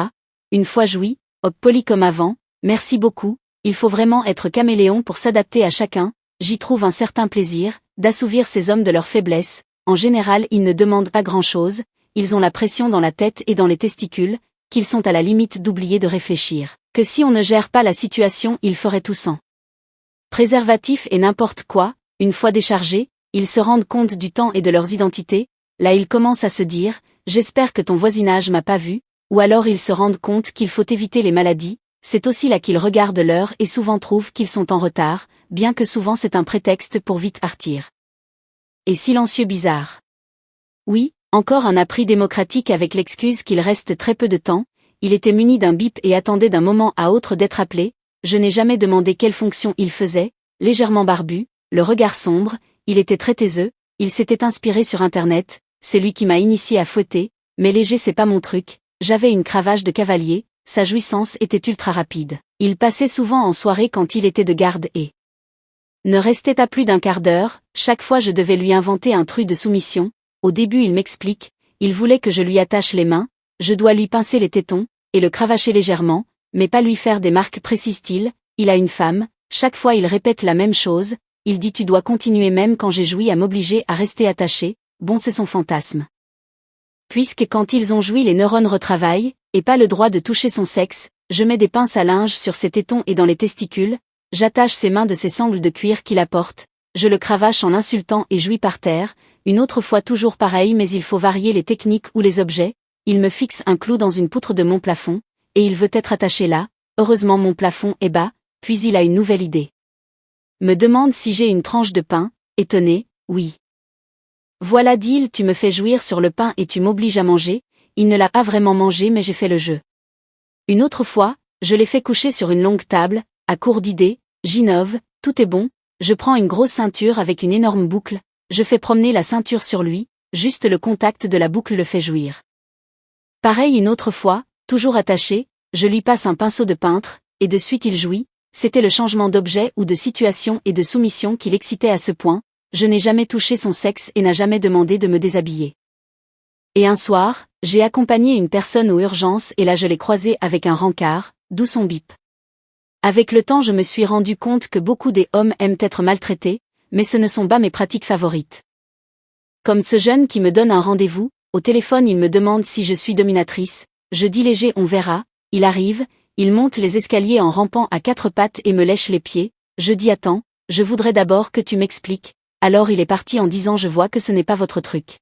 Une fois joui, hop poli comme avant, merci beaucoup, il faut vraiment être caméléon pour s'adapter à chacun, j'y trouve un certain plaisir, d'assouvir ces hommes de leur faiblesse, en général ils ne demandent pas grand-chose, ils ont la pression dans la tête et dans les testicules, qu'ils sont à la limite d'oublier de réfléchir, que si on ne gère pas la situation ils feraient tout sans préservatif et n'importe quoi, une fois déchargés, ils se rendent compte du temps et de leurs identités, là ils commencent à se dire, j'espère que ton voisinage m'a pas vu, ou alors ils se rendent compte qu'il faut éviter les maladies, c'est aussi là qu'ils regardent l'heure et souvent trouvent qu'ils sont en retard, bien que souvent c'est un prétexte pour vite partir. Et silencieux bizarre. Oui, encore un appris démocratique avec l'excuse qu'il reste très peu de temps, il était muni d'un bip et attendait d'un moment à autre d'être appelé, je n'ai jamais demandé quelle fonction il faisait, légèrement barbu, le regard sombre, il était très taiseux, il s'était inspiré sur internet, c'est lui qui m'a initié à fouetter, mais léger c'est pas mon truc, j'avais une cravache de cavalier, sa jouissance était ultra rapide. Il passait souvent en soirée quand il était de garde et ne restait pas plus d'un quart d'heure, chaque fois je devais lui inventer un truc de soumission, au début il m'explique, il voulait que je lui attache les mains, je dois lui pincer les tétons, et le cravacher légèrement, mais pas lui faire des marques précise-t-il, il a une femme, chaque fois il répète la même chose, il dit tu dois continuer même quand j'ai joui à m'obliger à rester attaché, bon c'est son fantasme. Puisque quand ils ont joui les neurones retravaillent, et pas le droit de toucher son sexe, je mets des pinces à linge sur ses tétons et dans les testicules, j'attache ses mains de ses sangles de cuir qu'il apporte, je le cravache en l'insultant et jouis par terre, une autre fois toujours pareil mais il faut varier les techniques ou les objets, il me fixe un clou dans une poutre de mon plafond, et il veut être attaché là, heureusement mon plafond est bas, puis il a une nouvelle idée. Me demande si j'ai une tranche de pain, étonné, oui. Voilà dit-il, tu me fais jouir sur le pain et tu m'obliges à manger, il ne l'a pas vraiment mangé mais j'ai fait le jeu. Une autre fois, je l'ai fait coucher sur une longue table, à court d'idées, j'innove, tout est bon, je prends une grosse ceinture avec une énorme boucle, je fais promener la ceinture sur lui, juste le contact de la boucle le fait jouir. Pareil une autre fois, toujours attaché, je lui passe un pinceau de peintre, et de suite il jouit, c'était le changement d'objet ou de situation et de soumission qui l'excitait à ce point, je n'ai jamais touché son sexe et n'a jamais demandé de me déshabiller. Et un soir, j'ai accompagné une personne aux urgences et là je l'ai croisé avec un rencard, d'où son bip. Avec le temps je me suis rendu compte que beaucoup des hommes aiment être maltraités, mais ce ne sont pas mes pratiques favorites. Comme ce jeune qui me donne un rendez-vous, au téléphone il me demande si je suis dominatrice, je dis léger on verra, il arrive, il monte les escaliers en rampant à 4 pattes et me lèche les pieds, je dis attends, je voudrais d'abord que tu m'expliques, alors il est parti en disant je vois que ce n'est pas votre truc.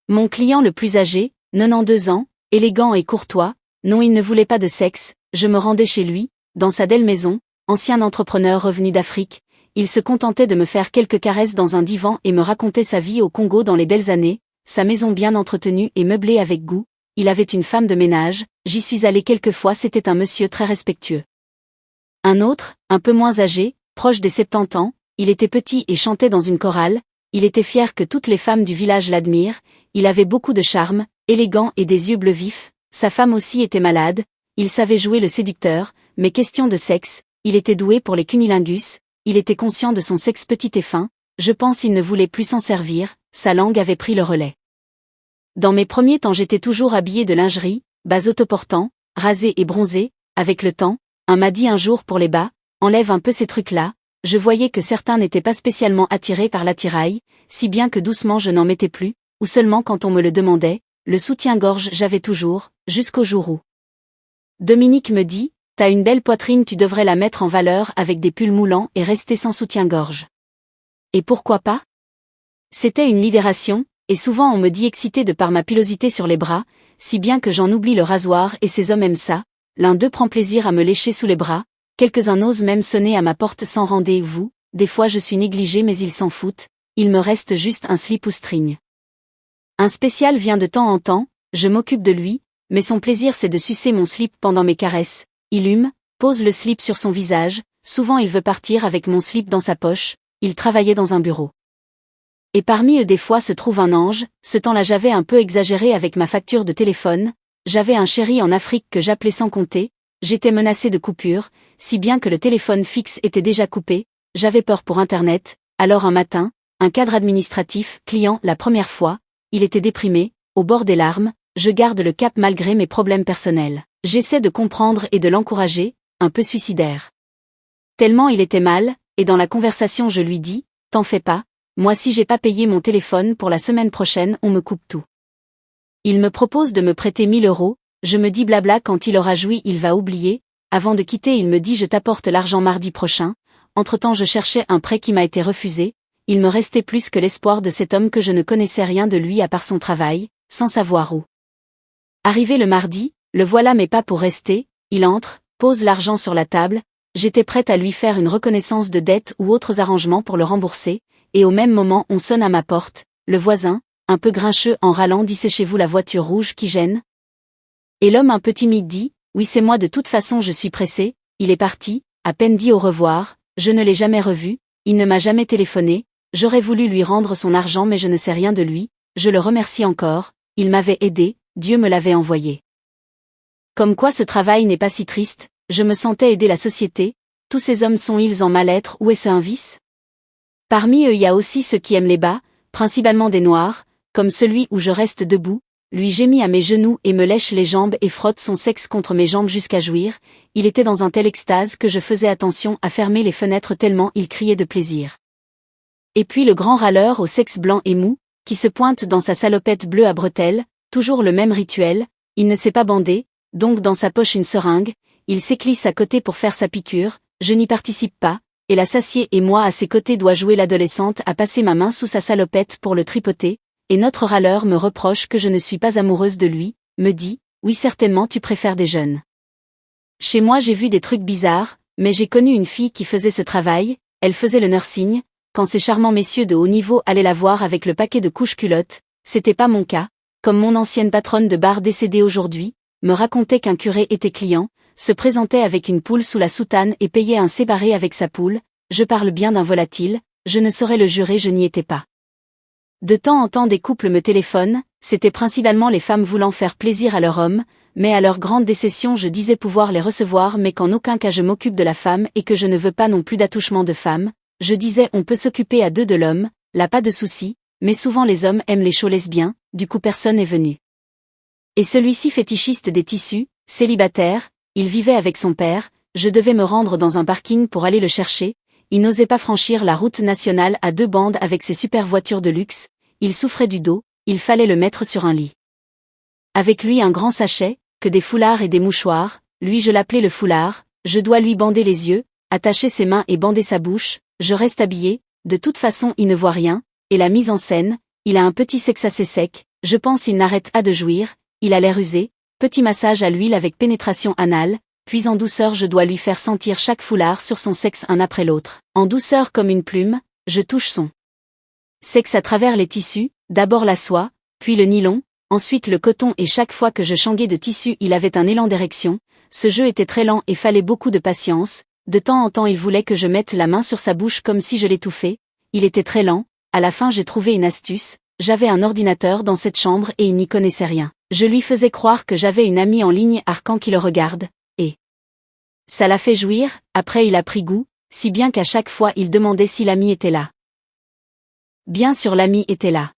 Mon client le plus âgé, 92 ans, élégant et courtois, non il ne voulait pas de sexe, je me rendais chez lui, dans sa belle maison, ancien entrepreneur revenu d'Afrique, il se contentait de me faire quelques caresses dans un divan et me racontait sa vie au Congo dans les belles années, sa maison bien entretenue et meublée avec goût, il avait une femme de ménage, j'y suis allé quelques fois c'était un monsieur très respectueux. Un autre, un peu moins âgé, proche des 70 ans, il était petit et chantait dans une chorale, il était fier que toutes les femmes du village l'admirent, il avait beaucoup de charme, élégant et des yeux bleus vifs, sa femme aussi était malade, il savait jouer le séducteur, mais question de sexe, il était doué pour les cunnilingus, il était conscient de son sexe petit et fin, je pense il ne voulait plus s'en servir, sa langue avait pris le relais. Dans mes premiers temps j'étais toujours habillé de lingerie, bas autoportant, rasé et bronzé, avec le temps, un m'a dit un jour pour les bas, enlève un peu ces trucs-là, je voyais que certains n'étaient pas spécialement attirés par l'attirail, si bien que doucement je n'en mettais plus, ou seulement quand on me le demandait, le soutien-gorge j'avais toujours, jusqu'au jour où Dominique me dit, t'as une belle poitrine tu devrais la mettre en valeur avec des pulls moulants et rester sans soutien-gorge. Et pourquoi pas? C'était une libération, et souvent on me dit excité de par ma pilosité sur les bras, si bien que j'en oublie le rasoir et ces hommes aiment ça, l'un d'eux prend plaisir à me lécher sous les bras, quelques-uns osent même sonner à ma porte sans rendez-vous, des fois je suis négligé mais ils s'en foutent, il me reste juste un slip ou string. Un spécial vient de temps en temps, je m'occupe de lui, mais son plaisir c'est de sucer mon slip pendant mes caresses, il hume, pose le slip sur son visage, souvent il veut partir avec mon slip dans sa poche, il travaillait dans un bureau. Et parmi eux des fois se trouve un ange, ce temps-là j'avais un peu exagéré avec ma facture de téléphone, j'avais un chéri en Afrique que j'appelais sans compter, j'étais menacé de coupure, si bien que le téléphone fixe était déjà coupé, j'avais peur pour Internet, alors un matin, un cadre administratif, client la première fois, il était déprimé, au bord des larmes, je garde le cap malgré mes problèmes personnels. J'essaie de comprendre et de l'encourager, un peu suicidaire. Tellement il était mal, et dans la conversation je lui dis, t'en fais pas, moi si j'ai pas payé mon téléphone pour la semaine prochaine on me coupe tout. Il me propose de me prêter 1000 €, je me dis blabla quand il aura joui il va oublier, avant de quitter il me dit je t'apporte l'argent mardi prochain, entre-temps je cherchais un prêt qui m'a été refusé, il me restait plus que l'espoir de cet homme que je ne connaissais rien de lui à part son travail, sans savoir où. Arrivé le mardi, le voilà mais pas pour rester, il entre, pose l'argent sur la table, j'étais prête à lui faire une reconnaissance de dette ou autres arrangements pour le rembourser, et au même moment on sonne à ma porte, le voisin, un peu grincheux en râlant dit c'est chez vous la voiture rouge qui gêne? Et l'homme un peu timide dit, oui c'est moi de toute façon je suis pressé, il est parti, à peine dit au revoir, je ne l'ai jamais revu, il ne m'a jamais téléphoné, j'aurais voulu lui rendre son argent mais je ne sais rien de lui, je le remercie encore, il m'avait aidé, Dieu me l'avait envoyé. Comme quoi ce travail n'est pas si triste, je me sentais aider la société, tous ces hommes sont-ils en mal-être ou est-ce un vice? Parmi eux il y a aussi ceux qui aiment les bas, principalement des noirs, comme celui où je reste debout, lui gémit à mes genoux et me lèche les jambes et frotte son sexe contre mes jambes jusqu'à jouir, il était dans un tel extase que je faisais attention à fermer les fenêtres tellement il criait de plaisir. Et puis le grand râleur au sexe blanc et mou, qui se pointe dans sa salopette bleue à bretelles, toujours le même rituel, il ne s'est pas bandé, donc dans sa poche une seringue, il s'éclisse à côté pour faire sa piqûre, je n'y participe pas, et la s'assied et moi à ses côtés dois jouer l'adolescente à passer ma main sous sa salopette pour le tripoter, et notre râleur me reproche que je ne suis pas amoureuse de lui, me dit, oui certainement tu préfères des jeunes. Chez moi j'ai vu des trucs bizarres, mais j'ai connu une fille qui faisait ce travail, elle faisait le nursing, quand ces charmants messieurs de haut niveau allaient la voir avec le paquet de couches culottes, c'était pas mon cas, comme mon ancienne patronne de bar décédée aujourd'hui, me racontait qu'un curé était client, se présentait avec une poule sous la soutane et payait un sébarré avec sa poule, je parle bien d'un volatile, je ne saurais le jurer je n'y étais pas. De temps en temps des couples me téléphonent, c'était principalement les femmes voulant faire plaisir à leur homme, mais à leur grande déception je disais pouvoir les recevoir mais qu'en aucun cas je m'occupe de la femme et que je ne veux pas non plus d'attouchement de femme, je disais on peut s'occuper à deux de l'homme, là pas de souci, mais souvent les hommes aiment les shows lesbiens, du coup personne n'est venu. Et celui-ci fétichiste des tissus, célibataire, il vivait avec son père, je devais me rendre dans un parking pour aller le chercher, il n'osait pas franchir la route nationale à deux bandes avec ses super voitures de luxe, il souffrait du dos, il fallait le mettre sur un lit. Avec lui un grand sachet, que des foulards et des mouchoirs, lui je l'appelais le foulard, je dois lui bander les yeux, attacher ses mains et bander sa bouche, je reste habillée, de toute façon il ne voit rien, et la mise en scène, il a un petit sexe assez sec, je pense il n'arrête pas de jouir, il a l'air usé, petit massage à l'huile avec pénétration anale, puis en douceur je dois lui faire sentir chaque foulard sur son sexe un après l'autre, en douceur comme une plume, je touche son sexe à travers les tissus, d'abord la soie, puis le nylon, ensuite le coton et chaque fois que je changeais de tissu il avait un élan d'érection, ce jeu était très lent et fallait beaucoup de patience, de temps en temps il voulait que je mette la main sur sa bouche comme si je l'étouffais, il était très lent, à la fin j'ai trouvé une astuce, j'avais un ordinateur dans cette chambre et il n'y connaissait rien, je lui faisais croire que j'avais une amie en ligne Arcan qui le regarde, et ça l'a fait jouir, après il a pris goût, si bien qu'à chaque fois il demandait si l'ami était là. Bien sûr l'ami était là.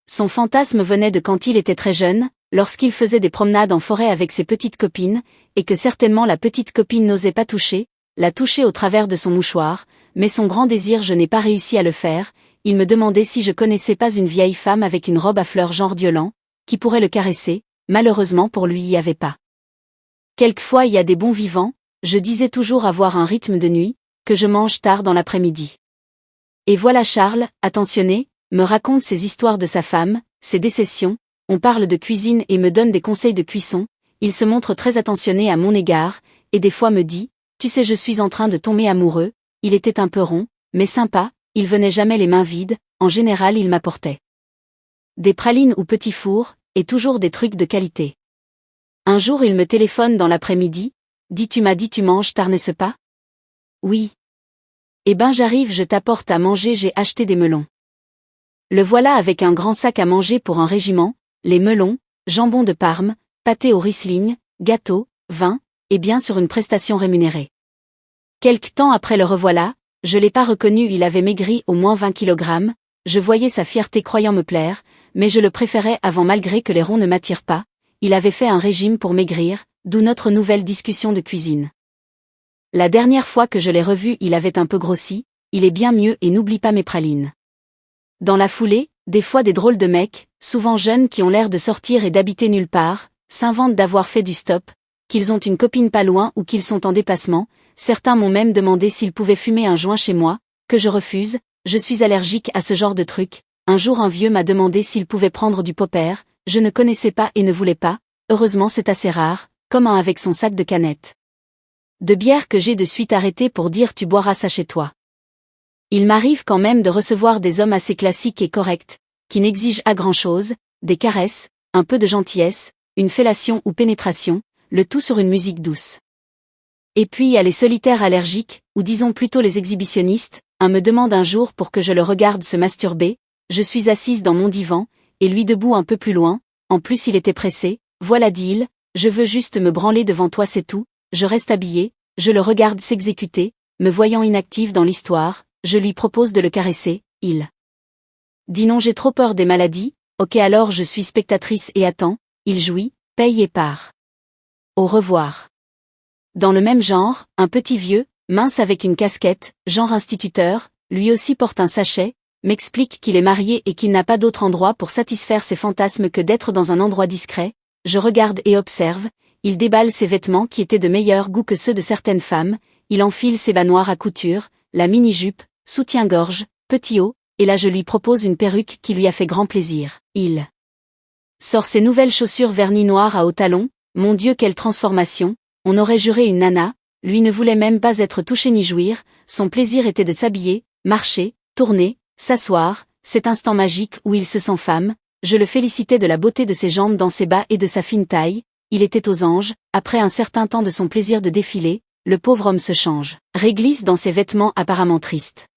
Son fantasme venait de quand il était très jeune, lorsqu'il faisait des promenades en forêt avec ses petites copines, et que certainement la petite copine n'osait pas toucher, la toucher au travers de son mouchoir, mais son grand désir je n'ai pas réussi à le faire, il me demandait si je connaissais pas une vieille femme avec une robe à fleurs genre Diolan, qui pourrait le caresser, malheureusement pour lui il y avait pas. Quelquefois il y a des bons vivants, je disais toujours avoir un rythme de nuit, que je mange tard dans l'après-midi. Et voilà Charles, attentionné, me raconte ses histoires de sa femme, ses décessions, on parle de cuisine et me donne des conseils de cuisson, il se montre très attentionné à mon égard, et des fois me dit, tu sais je suis en train de tomber amoureux, il était un peu rond, mais sympa, il venait jamais les mains vides, en général il m'apportait des pralines ou petits fours, et toujours des trucs de qualité. Un jour il me téléphone dans l'après-midi, dit tu m'as dit tu manges tard n'est-ce pas? Oui. Eh ben j'arrive je t'apporte à manger j'ai acheté des melons. Le voilà avec un grand sac à manger pour un régiment, les melons, jambon de Parme, pâté au Riesling, gâteau, vin, et bien sur une prestation rémunérée. Quelque temps après le revoilà, je l'ai pas reconnu il avait maigri au moins 20 kg, je voyais sa fierté croyant me plaire, mais je le préférais avant malgré que les ronds ne m'attirent pas, il avait fait un régime pour maigrir, d'où notre nouvelle discussion de cuisine. La dernière fois que je l'ai revu il avait un peu grossi, il est bien mieux et n'oublie pas mes pralines. Dans la foulée, des fois des drôles de mecs, souvent jeunes qui ont l'air de sortir et d'habiter nulle part, s'inventent d'avoir fait du stop, qu'ils ont une copine pas loin ou qu'ils sont en déplacement, certains m'ont même demandé s'ils pouvaient fumer un joint chez moi, que je refuse, je suis allergique à ce genre de truc. Un jour un vieux m'a demandé s'il pouvait prendre du popper, je ne connaissais pas et ne voulais pas, heureusement c'est assez rare, comme un avec son sac de canettes de bière que j'ai de suite arrêté pour dire tu boiras ça chez toi. Il m'arrive quand même de recevoir des hommes assez classiques et corrects, qui n'exigent pas grand-chose, des caresses, un peu de gentillesse, une fellation ou pénétration, le tout sur une musique douce. Et puis il y a les solitaires allergiques, ou disons plutôt les exhibitionnistes, un me demande un jour pour que je le regarde se masturber, je suis assise dans mon divan, et lui debout un peu plus loin, en plus il était pressé, voilà dit-il, je veux juste me branler devant toi c'est tout, je reste habillée, je le regarde s'exécuter, me voyant inactive dans l'histoire, je lui propose de le caresser, il dit non j'ai trop peur des maladies, ok alors je suis spectatrice et attends, il jouit, paye et part. Au revoir. Dans le même genre, un petit vieux, mince avec une casquette, genre instituteur, lui aussi porte un sachet, m'explique qu'il est marié et qu'il n'a pas d'autre endroit pour satisfaire ses fantasmes que d'être dans un endroit discret, je regarde et observe, il déballe ses vêtements qui étaient de meilleur goût que ceux de certaines femmes, il enfile ses bas noirs à couture, la mini-jupe, soutien-gorge, petit haut, et là je lui propose une perruque qui lui a fait grand plaisir, il sort ses nouvelles chaussures vernis noirs à hauts talons, mon Dieu quelle transformation, on aurait juré une nana, lui ne voulait même pas être touché ni jouir, son plaisir était de s'habiller, marcher, tourner, s'asseoir, cet instant magique où il se sent femme, je le félicitais de la beauté de ses jambes dans ses bas et de sa fine taille, il était aux anges, après un certain temps de son plaisir de défiler, le pauvre homme se change, réglisse dans ses vêtements apparemment tristes.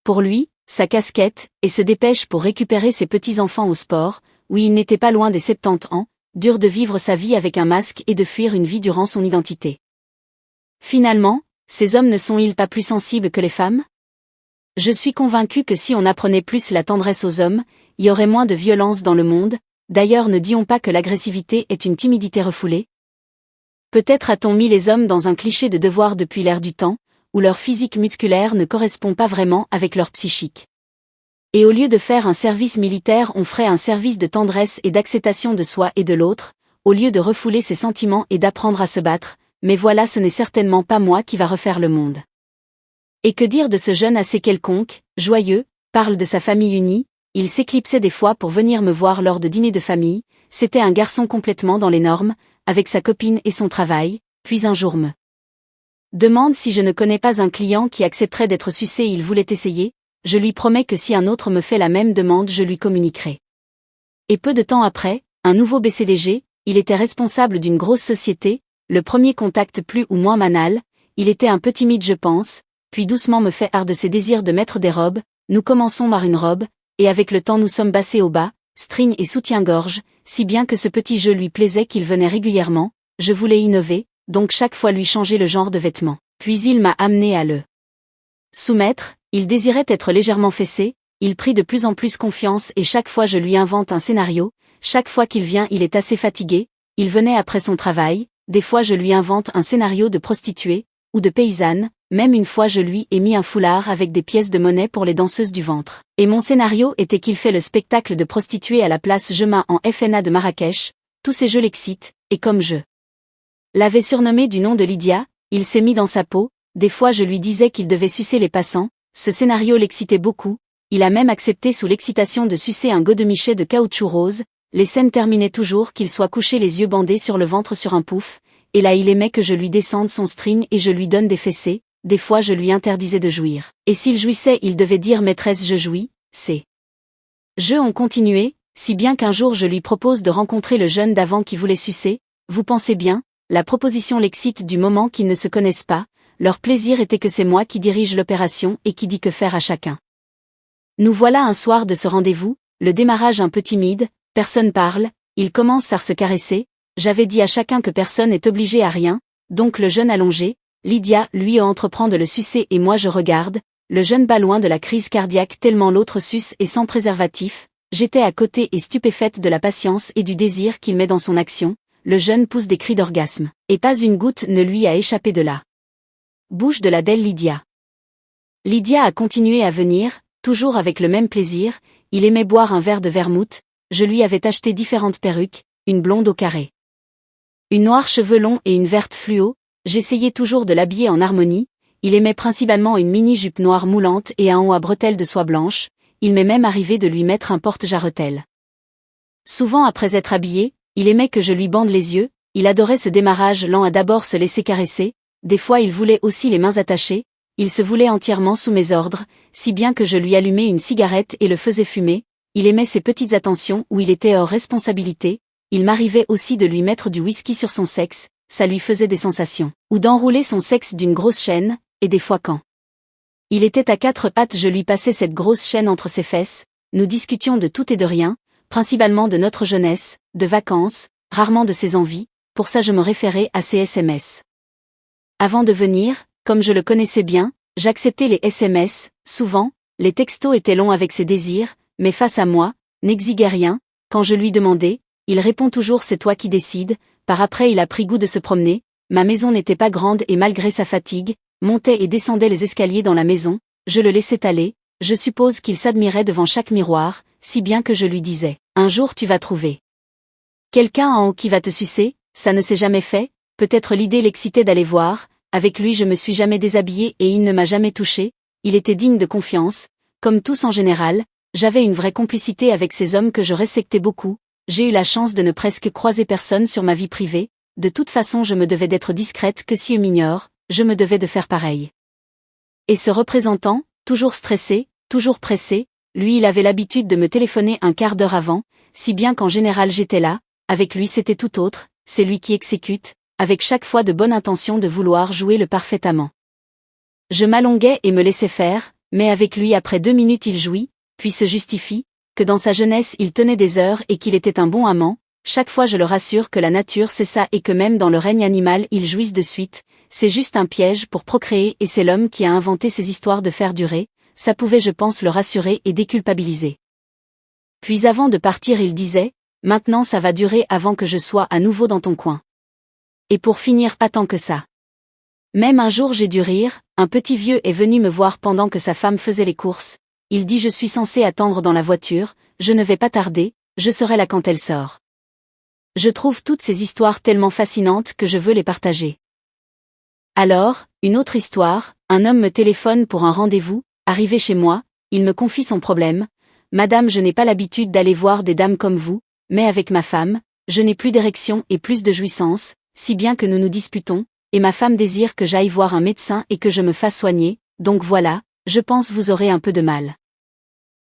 Pour lui, sa casquette, et se dépêche pour récupérer ses petits-enfants au sport, où il n'était pas loin des 70 ans, dur de vivre sa vie avec un masque et de fuir une vie durant son identité. Finalement, ces hommes ne sont-ils pas plus sensibles que les femmes? Je suis convaincu que si on apprenait plus la tendresse aux hommes, il y aurait moins de violence dans le monde, d'ailleurs ne disons pas que l'agressivité est une timidité refoulée? Peut-être a-t-on mis les hommes dans un cliché de devoir depuis l'ère du temps, où leur physique musculaire ne correspond pas vraiment avec leur psychique. Et au lieu de faire un service militaire on ferait un service de tendresse et d'acceptation de soi et de l'autre, au lieu de refouler ses sentiments et d'apprendre à se battre, mais voilà ce n'est certainement pas moi qui va refaire le monde. Et que dire de ce jeune assez quelconque, joyeux, parle de sa famille unie, il s'éclipsait des fois pour venir me voir lors de dîners de famille, c'était un garçon complètement dans les normes, avec sa copine et son travail, puis un jour me demande si je ne connais pas un client qui accepterait d'être sucé il voulait essayer, je lui promets que si un autre me fait la même demande je lui communiquerai. Et peu de temps après, un nouveau BCDG, il était responsable d'une grosse société, le premier contact plus ou moins banal, il était un peu timide je pense, puis doucement me fait part de ses désirs de mettre des robes, nous commençons par une robe, et avec le temps nous sommes passés au bas, string et soutien-gorge, si bien que ce petit jeu lui plaisait qu'il venait régulièrement, je voulais innover, donc chaque fois lui changer le genre de vêtements. Puis il m'a amené à le soumettre, il désirait être légèrement fessé, il prit de plus en plus confiance et chaque fois je lui invente un scénario, chaque fois qu'il vient il est assez fatigué, il venait après son travail, des fois je lui invente un scénario de prostituée, ou de paysanne, même une fois je lui ai mis un foulard avec des pièces de monnaie pour les danseuses du ventre. Et mon scénario était qu'il fait le spectacle de prostituée à la place Jemin en FNA de Marrakech, tous ces jeux l'excitent, et comme je l'avais surnommé du nom de Lydia, il s'est mis dans sa peau, des fois je lui disais qu'il devait sucer les passants, ce scénario l'excitait beaucoup, il a même accepté sous l'excitation de sucer un godemiché de caoutchouc rose, les scènes terminaient toujours qu'il soit couché les yeux bandés sur le ventre sur un pouf, et là il aimait que je lui descende son string et je lui donne des fessées, des fois je lui interdisais de jouir. Et s'il jouissait, il devait dire maîtresse je jouis, ces jeux ont continué, si bien qu'un jour je lui propose de rencontrer le jeune d'avant qui voulait sucer, vous pensez bien, la proposition l'excite du moment qu'ils ne se connaissent pas, leur plaisir était que c'est moi qui dirige l'opération et qui dit que faire à chacun. Nous voilà un soir de ce rendez-vous, le démarrage un peu timide, personne parle, ils commencent à se caresser, j'avais dit à chacun que personne n'est obligé à rien, donc le jeune allongé, Lydia, lui entreprend de le sucer et moi je regarde, le jeune bat loin de la crise cardiaque tellement l'autre suce et sans préservatif, j'étais à côté et stupéfaite de la patience et du désir qu'il met dans son action, le jeune pousse des cris d'orgasme, et pas une goutte ne lui a échappé de là. Bouche de la belle Lydia. Lydia a continué à venir, toujours avec le même plaisir, il aimait boire un verre de vermouth, je lui avais acheté différentes perruques, une blonde au carré, une noire cheveux longs et une verte fluo, j'essayais toujours de l'habiller en harmonie, il aimait principalement une mini-jupe noire moulante et un haut à bretelles de soie blanche, il m'est même arrivé de lui mettre un porte-jarretelle. Souvent après être habillé, il aimait que je lui bande les yeux, il adorait ce démarrage lent à d'abord se laisser caresser, des fois il voulait aussi les mains attachées, il se voulait entièrement sous mes ordres, si bien que je lui allumais une cigarette et le faisais fumer, il aimait ces petites attentions où il était hors responsabilité, il m'arrivait aussi de lui mettre du whisky sur son sexe, ça lui faisait des sensations, ou d'enrouler son sexe d'une grosse chaîne, et des fois quand il était à quatre pattes je lui passais cette grosse chaîne entre ses fesses, nous discutions de tout et de rien, principalement de notre jeunesse, de vacances, rarement de ses envies, pour ça je me référais à ses SMS. Avant de venir, comme je le connaissais bien, j'acceptais les SMS, souvent, les textos étaient longs avec ses désirs, mais face à moi, n'exiguait rien, quand je lui demandais, il répond toujours c'est toi qui décides, par après il a pris goût de se promener, ma maison n'était pas grande et malgré sa fatigue, montait et descendait les escaliers dans la maison, je le laissais aller, je suppose qu'il s'admirait devant chaque miroir, si bien que je lui disais, un jour tu vas trouver quelqu'un en haut qui va te sucer, ça ne s'est jamais fait, peut-être l'idée l'excitait d'aller voir, avec lui je me suis jamais déshabillée et il ne m'a jamais touchée, il était digne de confiance, comme tous en général, j'avais une vraie complicité avec ces hommes que je respectais beaucoup, j'ai eu la chance de ne presque croiser personne sur ma vie privée, de toute façon je me devais d'être discrète que si eux m'ignorent, je me devais de faire pareil. Et ce représentant, toujours stressé, toujours pressé, lui il avait l'habitude de me téléphoner un quart d'heure avant, si bien qu'en général j'étais là, avec lui c'était tout autre, c'est lui qui exécute, avec chaque fois de bonne intention de vouloir jouer le parfait amant. Je m'allonguais et me laissais faire, mais avec lui après 2 minutes il jouit, puis se justifie, que dans sa jeunesse il tenait des heures et qu'il était un bon amant, chaque fois je le rassure que la nature c'est ça et que même dans le règne animal ils jouissent de suite, c'est juste un piège pour procréer et c'est l'homme qui a inventé ces histoires de faire durer, ça pouvait je pense le rassurer et déculpabiliser. Puis avant de partir il disait, maintenant ça va durer avant que je sois à nouveau dans ton coin. Et pour finir pas tant que ça. Même un jour j'ai dû rire, un petit vieux est venu me voir pendant que sa femme faisait les courses, il dit je suis censé attendre dans la voiture, je ne vais pas tarder, je serai là quand elle sort. Je trouve toutes ces histoires tellement fascinantes que je veux les partager. Alors, une autre histoire, un homme me téléphone pour un rendez-vous, arrivé chez moi, il me confie son problème, madame je n'ai pas l'habitude d'aller voir des dames comme vous, mais avec ma femme, je n'ai plus d'érection et plus de jouissance, si bien que nous nous disputons, et ma femme désire que j'aille voir un médecin et que je me fasse soigner, donc voilà, je pense vous aurez un peu de mal.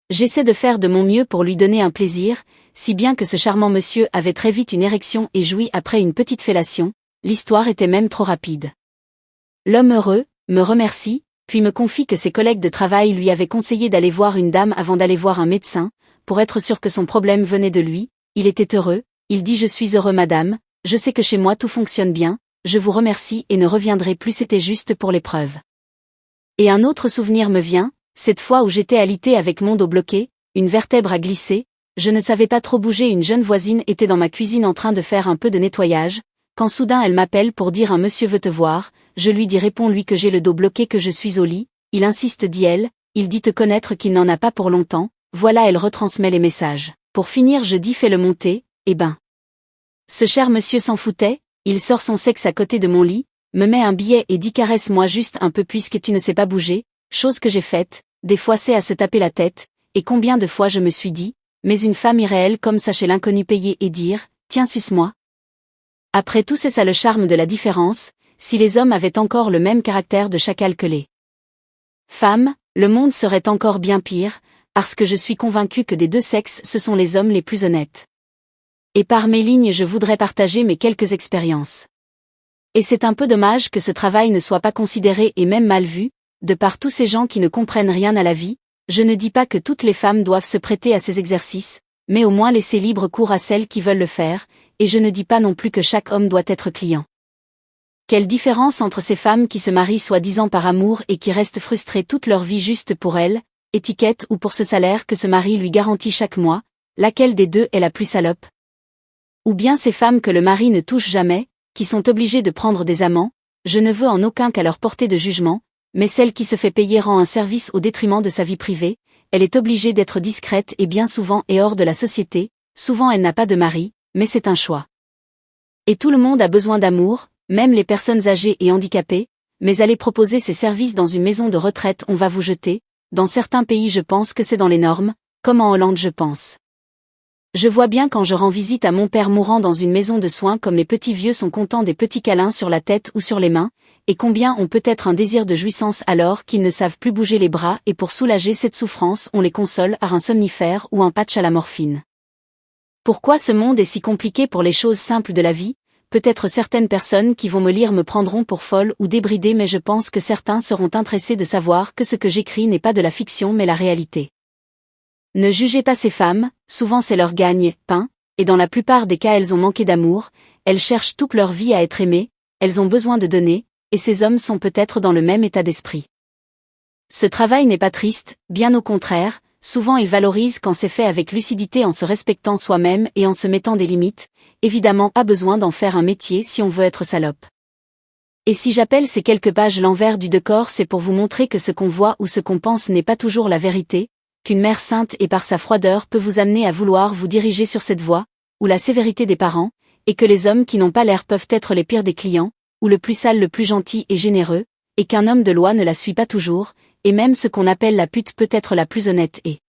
J'essaie de faire de mon mieux pour lui donner un plaisir, si bien que ce charmant monsieur avait très vite une érection et jouit après une petite fellation, l'histoire était même trop rapide. L'homme heureux, me remercie, puis me confie que ses collègues de travail lui avaient conseillé d'aller voir une dame avant d'aller voir un médecin, pour être sûr que son problème venait de lui, il était heureux, il dit je suis heureux madame, je sais que chez moi tout fonctionne bien, je vous remercie et ne reviendrai plus c'était juste pour l'épreuve. Et un autre souvenir me vient, cette fois où j'étais alitée avec mon dos bloqué, une vertèbre a glissé, je ne savais pas trop bouger une jeune voisine était dans ma cuisine en train de faire un peu de nettoyage, quand soudain elle m'appelle pour dire un monsieur veut te voir, je lui dis réponds-lui que j'ai le dos bloqué que je suis au lit, il insiste dit elle, il dit te connaître qu'il n'en a pas pour longtemps, voilà elle retransmet les messages. Pour finir je dis fais-le monter, eh ben. Ce cher monsieur s'en foutait, il sort son sexe à côté de mon lit, me met un billet et dit caresse-moi juste un peu puisque tu ne sais pas bouger, chose que j'ai faite, des fois c'est à se taper la tête, et combien de fois je me suis dit, mais une femme irréelle comme ça chez l'inconnu payer et dire, tiens suce-moi. Après tout c'est ça le charme de la différence, si les hommes avaient encore le même caractère de chacal que les femmes, le monde serait encore bien pire, parce que je suis convaincu que des deux sexes ce sont les hommes les plus honnêtes. Et par mes lignes je voudrais partager mes quelques expériences. Et c'est un peu dommage que ce travail ne soit pas considéré et même mal vu, de par tous ces gens qui ne comprennent rien à la vie. Je ne dis pas que toutes les femmes doivent se prêter à ces exercices, mais au moins laisser libre cours à celles qui veulent le faire, et je ne dis pas non plus que chaque homme doit être client. Quelle différence entre ces femmes qui se marient soi-disant par amour et qui restent frustrées toute leur vie juste pour elles, étiquette ou pour ce salaire que ce mari lui garantit chaque mois, laquelle des deux est la plus salope? Ou bien ces femmes que le mari ne touche jamais, qui sont obligées de prendre des amants, je ne veux en aucun cas leur porter de jugement, mais celle qui se fait payer rend un service au détriment de sa vie privée, elle est obligée d'être discrète et bien souvent est hors de la société, souvent elle n'a pas de mari, mais c'est un choix. Et tout le monde a besoin d'amour, même les personnes âgées et handicapées, mais allez proposer ces services dans une maison de retraite on va vous jeter, dans certains pays je pense que c'est dans les normes, comme en Hollande je pense. Je vois bien quand je rends visite à mon père mourant dans une maison de soins comme les petits vieux sont contents des petits câlins sur la tête ou sur les mains, et combien ont peut-être un désir de jouissance alors qu'ils ne savent plus bouger les bras et pour soulager cette souffrance on les console par un somnifère ou un patch à la morphine. Pourquoi ce monde est si compliqué pour les choses simples de la vie? Peut-être certaines personnes qui vont me lire me prendront pour folle ou débridée mais je pense que certains seront intéressés de savoir que ce que j'écris n'est pas de la fiction mais la réalité. Ne jugez pas ces femmes, souvent c'est leur gagne-pain, et dans la plupart des cas elles ont manqué d'amour, elles cherchent toute leur vie à être aimées, elles ont besoin de donner, et ces hommes sont peut-être dans le même état d'esprit. Ce travail n'est pas triste, bien au contraire, souvent il valorise quand c'est fait avec lucidité en se respectant soi-même et en se mettant des limites, évidemment pas besoin d'en faire un métier si on veut être salope. Et si j'appelle ces quelques pages l'envers du décor c'est pour vous montrer que ce qu'on voit ou ce qu'on pense n'est pas toujours la vérité, qu'une mère sainte et par sa froideur peut vous amener à vouloir vous diriger sur cette voie, ou la sévérité des parents, et que les hommes qui n'ont pas l'air peuvent être les pires des clients, ou le plus sale le plus gentil et généreux, et qu'un homme de loi ne la suit pas toujours, et même ce qu'on appelle la pute peut être la plus honnête et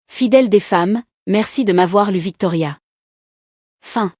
fidèle des femmes. Merci de m'avoir lu Victoria. Fin.